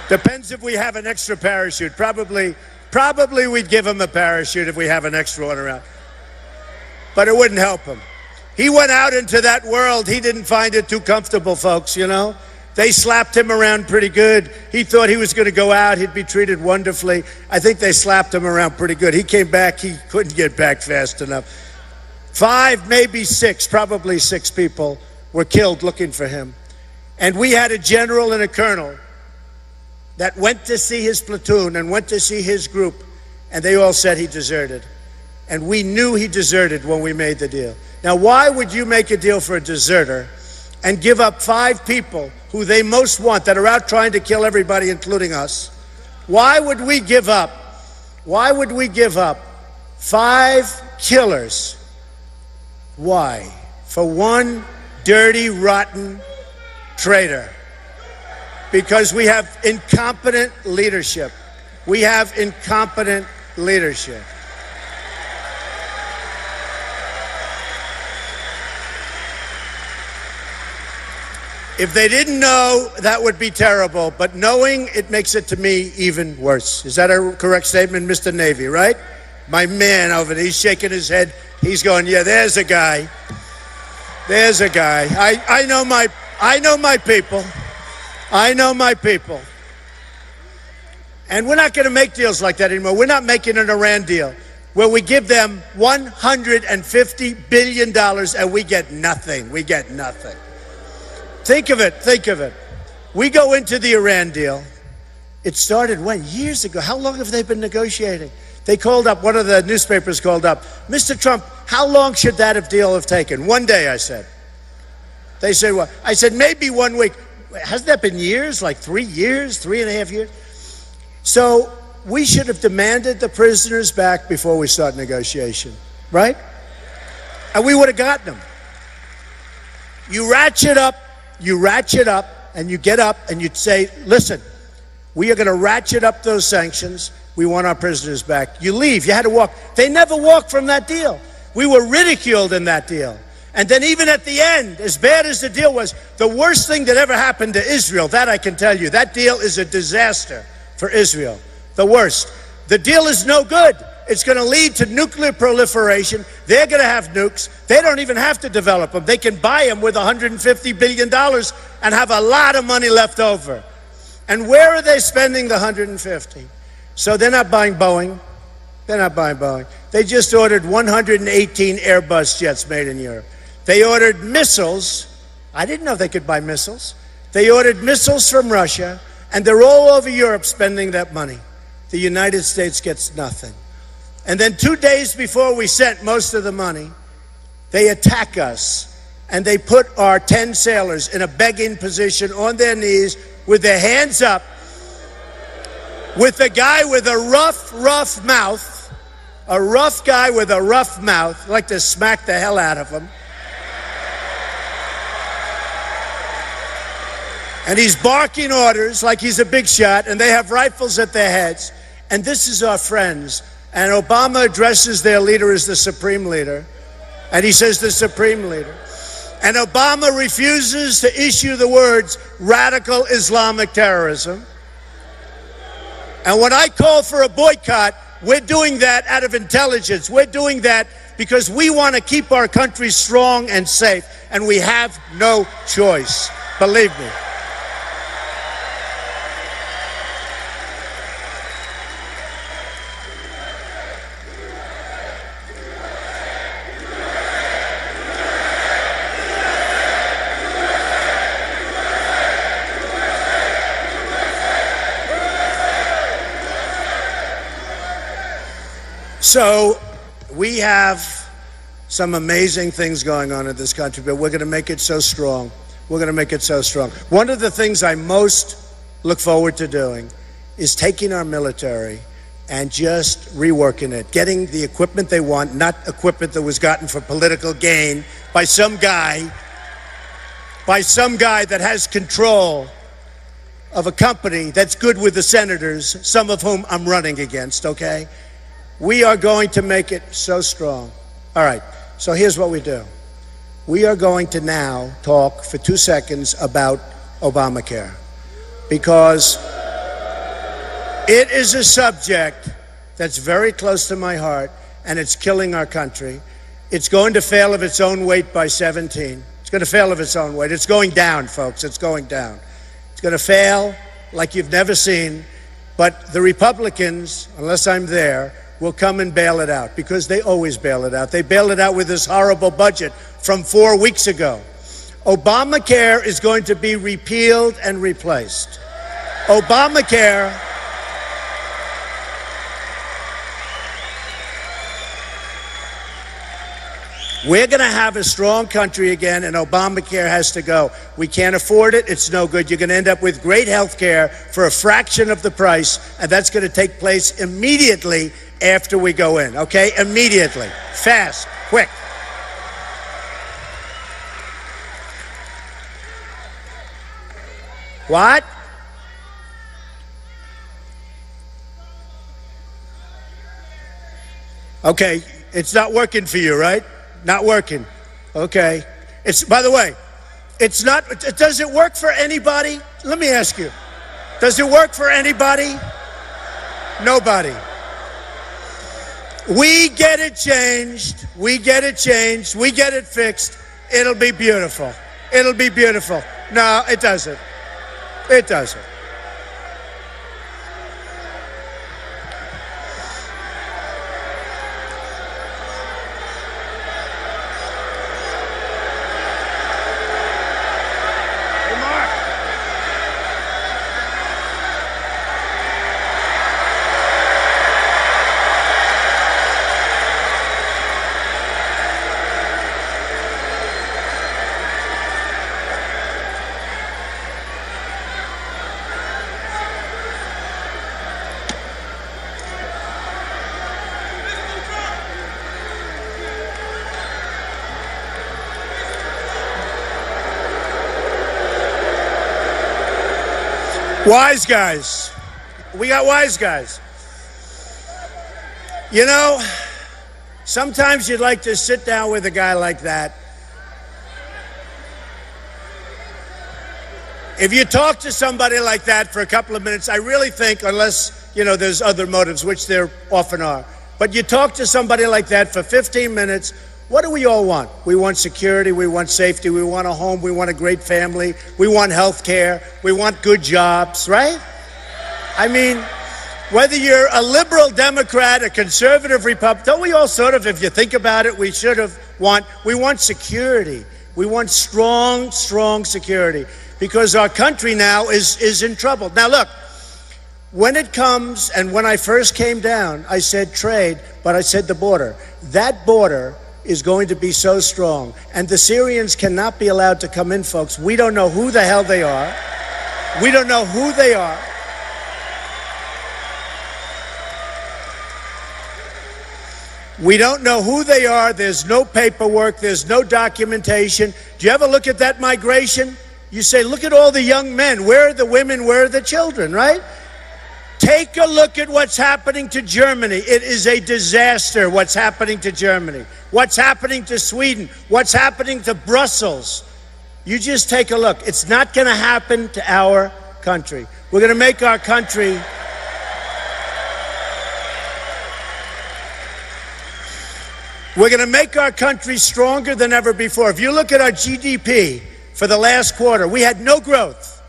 Depends if we have an extra parachute. Probably we'd give him a parachute if we have an extra one around. But it wouldn't help him. He went out into that world. He didn't find it too comfortable, folks, They slapped him around pretty good. He thought he was going to go out. He'd be treated wonderfully. I think they slapped him around pretty good. He came back. He couldn't get back fast enough. 5, maybe 6, probably 6 people were killed looking for him. And we had a general and a colonel that went to see his platoon and went to see his group, and they all said he deserted. And we knew he deserted when we made the deal. Now, why would you make a deal for a deserter and give up 5 people who they most want, that are out trying to kill everybody, including us? Why would we give up 5 killers? Why? For 1 dirty, rotten traitor. Because we have incompetent leadership. We have incompetent leadership. If they didn't know, that would be terrible. But knowing, it makes it to me even worse. Is that a correct statement, Mr. Navy, right? My man over there, he's shaking his head. He's going, yeah, there's a guy. There's a guy. I know my people. I know my people. And we're not going to make deals like that anymore. We're not making an Iran deal where we give them $150 billion and we get nothing. We get nothing. Think of it. We go into the Iran deal. It started when? Years ago. How long have they been negotiating? They called up, one of the newspapers called up, Mr. Trump, how long should that deal have taken? 1 day, I said. They said, well, I said, maybe 1 week. Hasn't that been years? Like 3 years, 3.5 years? So we should have demanded the prisoners back before we start negotiation, right? And we would have gotten them. You ratchet up, and you get up and you'd say, listen, we are going to ratchet up those sanctions. We want our prisoners back. You leave. You had to walk. They never walked from that deal. We were ridiculed in that deal. And then even at the end, as bad as the deal was, the worst thing that ever happened to Israel, that I can tell you, that deal is a disaster for Israel. The worst. The deal is no good. It's going to lead to nuclear proliferation. They're going to have nukes. They don't even have to develop them. They can buy them with $150 billion and have a lot of money left over. And where are they spending the 150? So they're not buying Boeing. They just ordered 118 Airbus jets made in Europe. They ordered missiles. I didn't know they could buy missiles. They ordered missiles from Russia, and they're all over Europe spending that money. the United States gets nothing. And then 2 days before we sent most of the money, they attack us. And they put our 10 sailors in a begging position on their knees with their hands up, with a guy with a rough mouth, a rough guy with a rough mouth. I'd like to smack the hell out of him. And he's barking orders like he's a big shot, and they have rifles at their heads. And this is our friends. And Obama addresses their leader as the supreme leader. And he says the supreme leader. And Obama refuses to issue the words radical Islamic terrorism. And when I call for a boycott, we're doing that out of intelligence. We're doing that because we want to keep our country strong and safe. And we have no choice. Believe me. So we have some amazing things going on in this country, but we're going to make it so strong. We're going to make it so strong. One of the things I most look forward to doing is taking our military and just reworking it, getting the equipment they want, not equipment that was gotten for political gain by some guy that has control of a company that's good with the senators, some of whom I'm running against, okay? We are going to make it so strong. All right, so here's what we do. We are going to now talk for 2 seconds about Obamacare, because it is a subject that's very close to my heart, and it's killing our country. It's going to fail of its own weight by 17. It's going to fail of its own weight. It's going down, folks. It's going down. It's going to fail like you've never seen, but the Republicans, unless I'm there, will come and bail it out, because they always bail it out. They bailed it out with this horrible budget from 4 weeks ago. Obamacare is going to be repealed and replaced. Obamacare. We're going to have a strong country again, and Obamacare has to go. We can't afford it. It's no good. You're going to end up with great health care for a fraction of the price, and that's going to take place immediately after we go in, okay? Immediately. Fast. Quick. What? Okay, it's not working for you, right? Not working. Okay. It's, by the way, it's not, does it work for anybody? Let me ask you. Does it work for anybody? Nobody. We get it changed. We get it changed. We get it fixed. It'll be beautiful. It'll be beautiful. No, it doesn't. It doesn't. Wise guys. We got wise guys. You know, sometimes you'd like to sit down with a guy like that. If you talk to somebody like that for a couple of minutes, I really think, unless, you know, there's other motives, which there often are, but you talk to somebody like that for 15 minutes, what do we all want? We want security, we want safety, we want a home, we want a great family, we want health care, we want good jobs, right? I mean, whether you're a liberal Democrat, a conservative Republican, don't we all sort of, if you think about it, we want security. We want strong, strong security, because our country now is in trouble. Now look, when it comes, and when I first came down, I said trade, but I said the border. That border is going to be so strong, and the Syrians cannot be allowed to come in, folks. We don't know who the hell they are. We don't know who they are. We don't know who they are. There's no paperwork. There's no documentation. Do you ever look at that migration? You say, look at all the young men. Where are the women? Where are the children, right? Take a look at what's happening to Germany. It is a disaster what's happening to Germany. What's happening to Sweden. What's happening to Brussels. You just take a look. It's not going to happen to our country. We're going to make our country... We're going to make our country stronger than ever before. If you look at our GDP for the last quarter, we had no growth.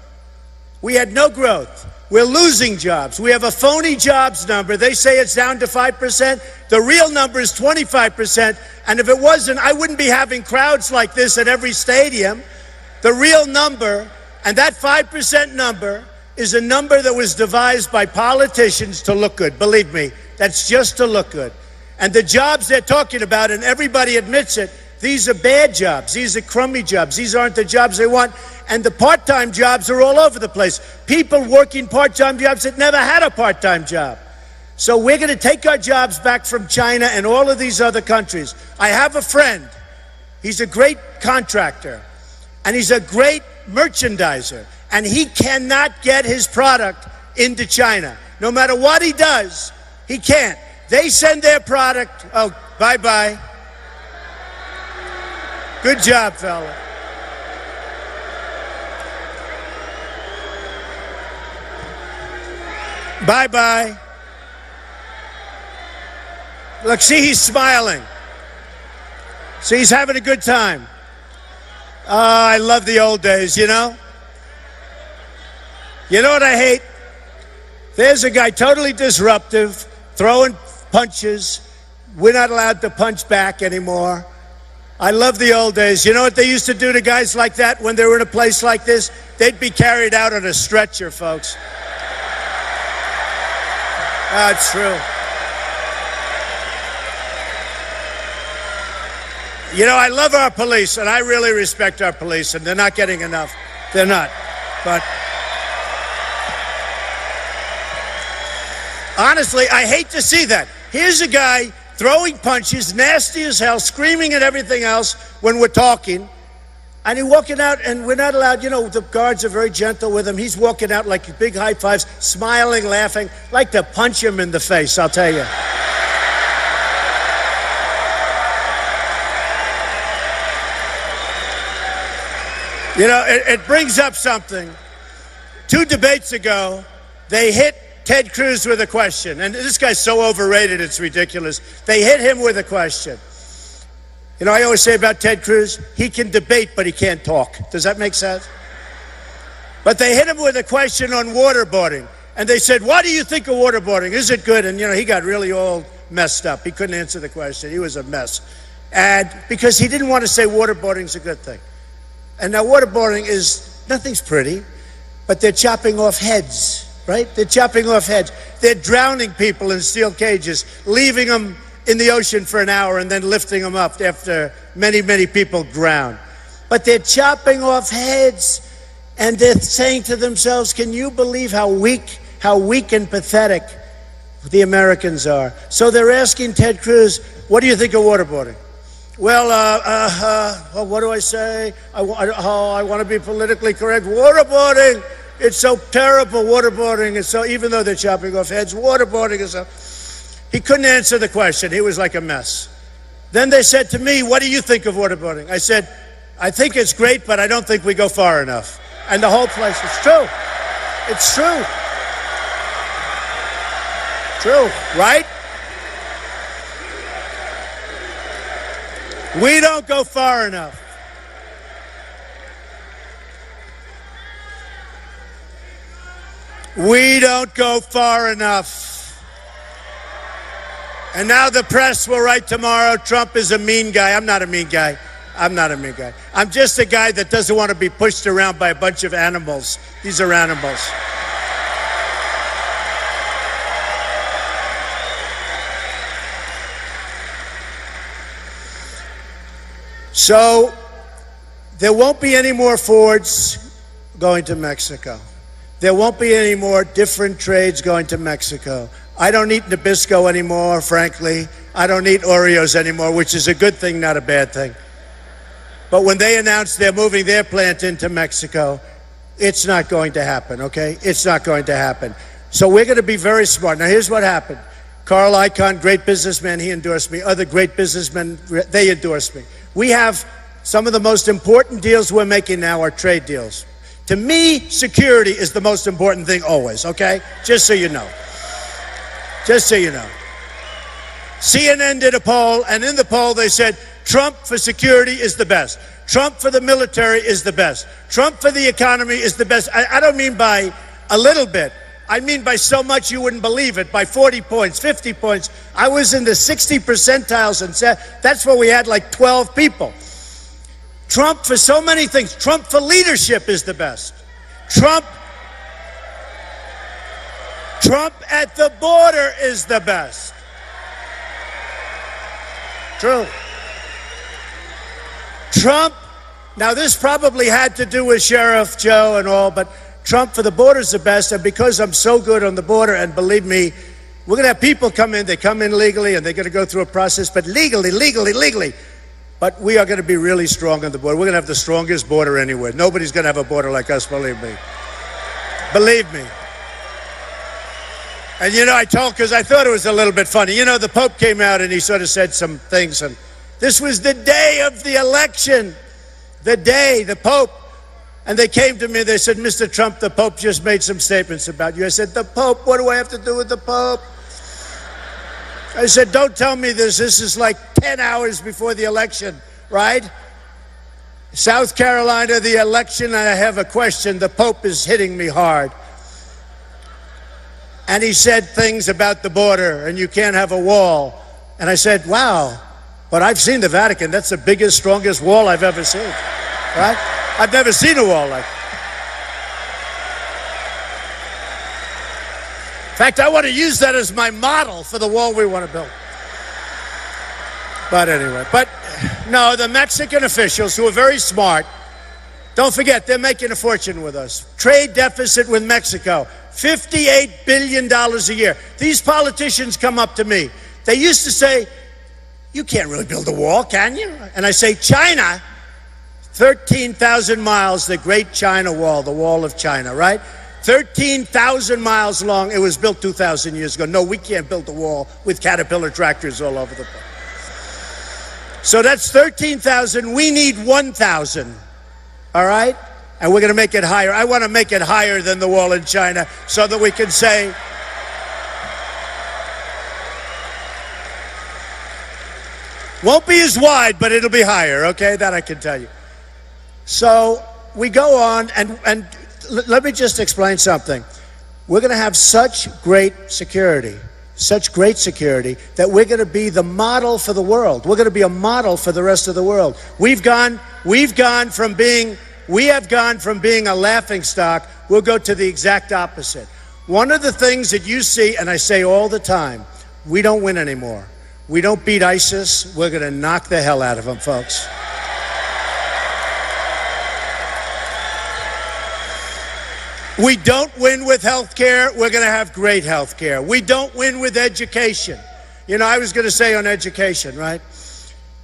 We had no growth. We're losing jobs. We have a phony jobs number. They say it's down to 5%. The real number is 25%. And if it wasn't, I wouldn't be having crowds like this at every stadium. The real number, and that 5% number, is a number that was devised by politicians to look good. Believe me, that's just to look good. And the jobs they're talking about, and everybody admits it, these are bad jobs. These are crummy jobs. These aren't the jobs they want. And the part-time jobs are all over the place. People working part-time jobs that never had a part-time job. So we're going to take our jobs back from China and all of these other countries. I have a friend. He's a great contractor. And he's a great merchandiser. And he cannot get his product into China. No matter what he does, he can't. They send their product. Oh, bye-bye. Good job, fella. Bye-bye. Look, see, he's smiling. See, he's having a good time. Oh, I love the old days, you know? You know what I hate? There's a guy totally disruptive, throwing punches. We're not allowed to punch back anymore. I love the old days. You know what they used to do to guys like that when they were in a place like this? They'd be carried out on a stretcher, folks. That's true. You know, I love our police, and I really respect our police, and they're not getting enough. They're not. But honestly, I hate to see that. Here's a guy throwing punches, nasty as hell, screaming at everything else when we're talking. And he's walking out, and we're not allowed, you know, the guards are very gentle with him. He's walking out like big high fives, smiling, laughing. Like to punch him in the face, I'll tell you. You know, it brings up something. 2 debates ago, they hit Ted Cruz with a question. And this guy's so overrated, it's ridiculous. They hit him with a question. You know, I always say about Ted Cruz, he can debate, but he can't talk. Does that make sense? But they hit him with a question on waterboarding. And they said, what do you think of waterboarding? Is it good? And, you know, he got really all messed up. He couldn't answer the question. He was a mess. And because he didn't want to say waterboarding's a good thing. And now waterboarding is, nothing's pretty, but they're chopping off heads. Right? They're chopping off heads. They're drowning people in steel cages, leaving them in the ocean for an hour and then lifting them up after many, many people drown. But they're chopping off heads, and they're saying to themselves, can you believe how weak and pathetic the Americans are? So they're asking Ted Cruz, what do you think of waterboarding? Well, what do I say? I want to be politically correct. Waterboarding! It's so terrible, waterboarding is so, even though they're chopping off heads, waterboarding is so. He couldn't answer the question. He was like a mess. Then they said to me, what do you think of waterboarding? I said, I think it's great, but I don't think we go far enough. And the whole place, it's true. It's true. True, right? We don't go far enough. We don't go far enough. And now the press will write tomorrow, Trump is a mean guy. I'm not a mean guy. I'm not a mean guy. I'm just a guy that doesn't want to be pushed around by a bunch of animals. These are animals. So there won't be any more Fords going to Mexico. There won't be any more different trades going to Mexico. I don't eat Nabisco anymore, frankly. I don't eat Oreos anymore, which is a good thing, not a bad thing. But when they announced they're moving their plant into Mexico, it's not going to happen, okay? It's not going to happen. So we're going to be very smart. Now, here's what happened. Carl Icahn, great businessman, he endorsed me. Other great businessmen, they endorsed me. We have some of the most important deals we're making now are trade deals. To me, security is the most important thing always, okay? Just so you know. Just so you know. CNN did a poll, and in the poll they said, Trump for security is the best. Trump for the military is the best. Trump for the economy is the best. I don't mean by a little bit. I mean by so much you wouldn't believe it, by 40 points, 50 points. I was in the 60 percentiles, and that's where we had like 12 people. Trump for so many things. Trump for leadership is the best. Trump at the border is the best. True. Trump, now this probably had to do with Sheriff Joe and all, but Trump for the border is the best, and because I'm so good on the border, and believe me, we're going to have people come in, they come in legally, and they're going to go through a process, but legally. But we are going to be really strong on the border. We're going to have the strongest border anywhere. Nobody's going to have a border like us, believe me. Believe me. And you know, I told, because I thought it was a little bit funny. You know, the Pope came out and he sort of said some things, and this was the day of the election. The Pope. And they came to me, they said, Mr. Trump, the Pope just made some statements about you. I said, the Pope, what do I have to do with the Pope? I said, don't tell me this. This is like 10 hours before the election, right? South Carolina, the election, I have a question. The Pope is hitting me hard. And he said things about the border, and you can't have a wall. And I said, wow, but I've seen the Vatican. That's the biggest, strongest wall I've ever seen, right? I've never seen a wall like that. In fact, I want to use that as my model for the wall we want to build. But anyway, no, the Mexican officials who are very smart, don't forget, they're making a fortune with us. Trade deficit with Mexico, $58 billion a year. These politicians come up to me. They used to say, you can't really build a wall, can you? And I say, China, 13,000 miles, the Great China Wall, the Wall of China, right? 13,000 miles long. It was built 2,000 years ago. No, we can't build a wall with Caterpillar tractors all over the place. So that's 13,000. We need 1,000. All right? And we're going to make it higher. I want to make it higher than the wall in China so that we can say, won't be as wide, but it'll be higher, okay? That I can tell you. So we go on, and let me just explain something. We're going to have such great security, that we're going to be the model for the world. We're going to be a model for the rest of the world. We have gone from being a laughing stock. We'll go to the exact opposite. One of the things that you see, and I say all the time, we don't win anymore. We don't beat ISIS. We're going to knock the hell out of them, folks. We don't win with health care. We're going to have great health care. We don't win with education. You know, I was going to say on education, right?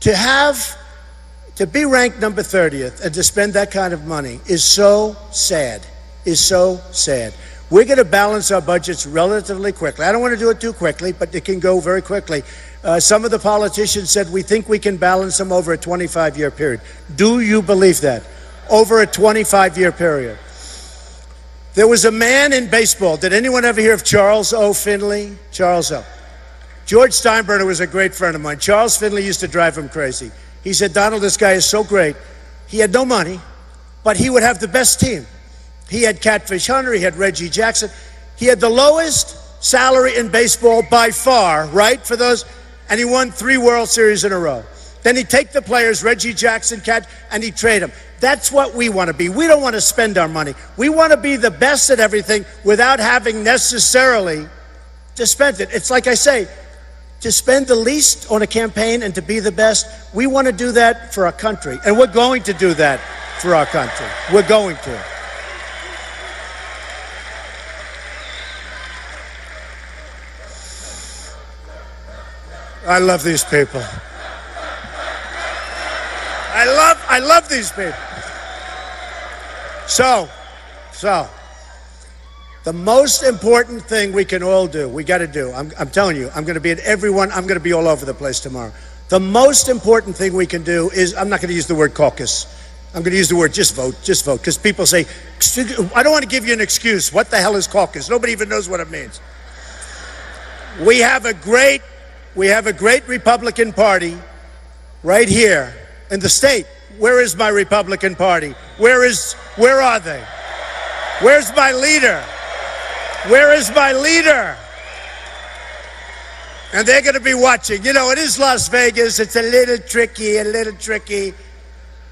To be ranked number 30th and to spend that kind of money is so sad, We're going to balance our budgets relatively quickly. I don't want to do it too quickly, but it can go very quickly. Some of the politicians said we think we can balance them over a 25-year period. Do you believe that? Over a 25-year period. There was a man in baseball. Did anyone ever hear of Charles O. Finley? Charles O. George Steinbrenner was a great friend of mine. Charles Finley used to drive him crazy. He said, Donald, this guy is so great. He had no money, but he would have the best team. He had Catfish Hunter. He had Reggie Jackson. He had the lowest salary in baseball by far, right, for those, and he won 3 World Series in a row. Then he'd take the players, Reggie Jackson, and he'd trade them. That's what we want to be. We don't want to spend our money. We want to be the best at everything without having necessarily to spend it. It's like I say, to spend the least on a campaign and to be the best. We want to do that for our country, and we're going to do that for our country. We're going to. I love these people. I love these people. So, the most important thing we can all do, we got to do, I'm telling you, I'm going to be at every one, I'm going to be all over the place tomorrow. The most important thing we can do is, I'm not going to use the word caucus. I'm going to use the word just vote, because people say, I don't want to give you an excuse. What the hell is caucus? Nobody even knows what it means. We have a great Republican Party right here in the state. Where is my Republican Party? Where are they? Where's my leader? Where is my leader? And they're going to be watching. You know, it is Las Vegas. It's a little tricky.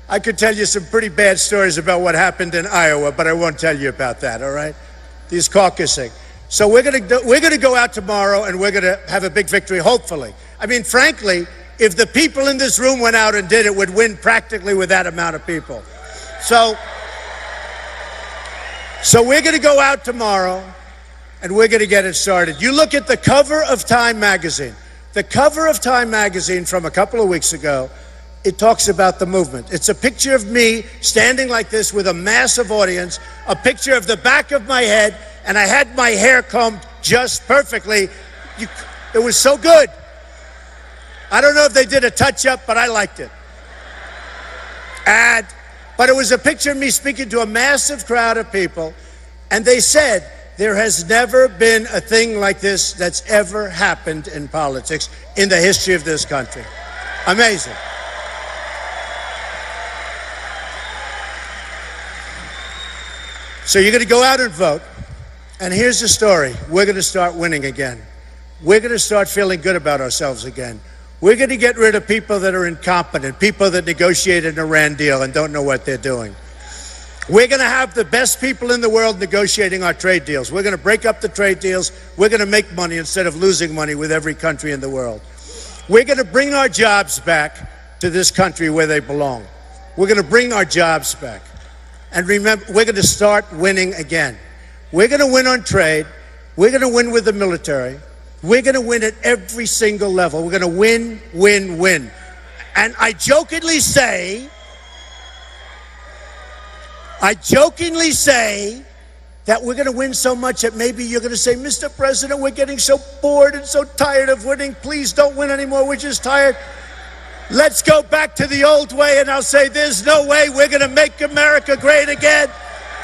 I could tell you some pretty bad stories about what happened in Iowa, but I won't tell you about that, all right? These caucusing. So we're going to go out tomorrow and we're going to have a big victory, hopefully. I mean, frankly, if the people in this room went out and did it, would win practically with that amount of people. So we're going to go out tomorrow and we're going to get it started. You look at the cover of Time magazine. The cover of Time magazine from a couple of weeks ago, it talks about the movement. It's a picture of me standing like this with a massive audience, a picture of the back of my head, and I had my hair combed just perfectly. It was so good. I don't know if they did a touch-up, but I liked it. But it was a picture of me speaking to a massive crowd of people, and they said, there has never been a thing like this that's ever happened in politics in the history of this country. Amazing. So you're going to go out and vote. And here's the story. We're going to start winning again. We're going to start feeling good about ourselves again. We're going to get rid of people that are incompetent, people that negotiated an Iran deal and don't know what they're doing. We're going to have the best people in the world negotiating our trade deals. We're going to break up the trade deals. We're going to make money instead of losing money with every country in the world. We're going to bring our jobs back to this country where they belong. We're going to bring our jobs back. And remember, we're going to start winning again. We're going to win on trade. We're going to win with the military. We're going to win at every single level. We're going to win, win, win. And I jokingly say that we're going to win so much that maybe you're going to say, Mr. President, we're getting so bored and so tired of winning. Please don't win anymore. We're just tired. Let's go back to the old way. And I'll say, there's no way. We're going to make America great again.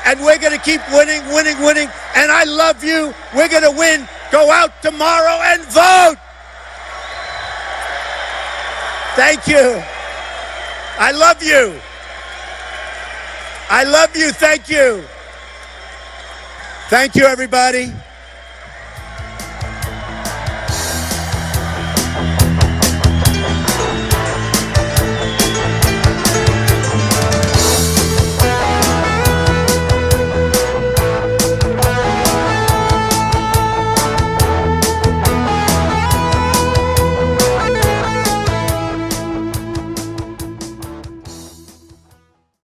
And we're going to keep winning, winning, winning. And I love you. We're going to win. Go out tomorrow and vote. Thank you. I love you. I love you. Thank you. Thank you, everybody.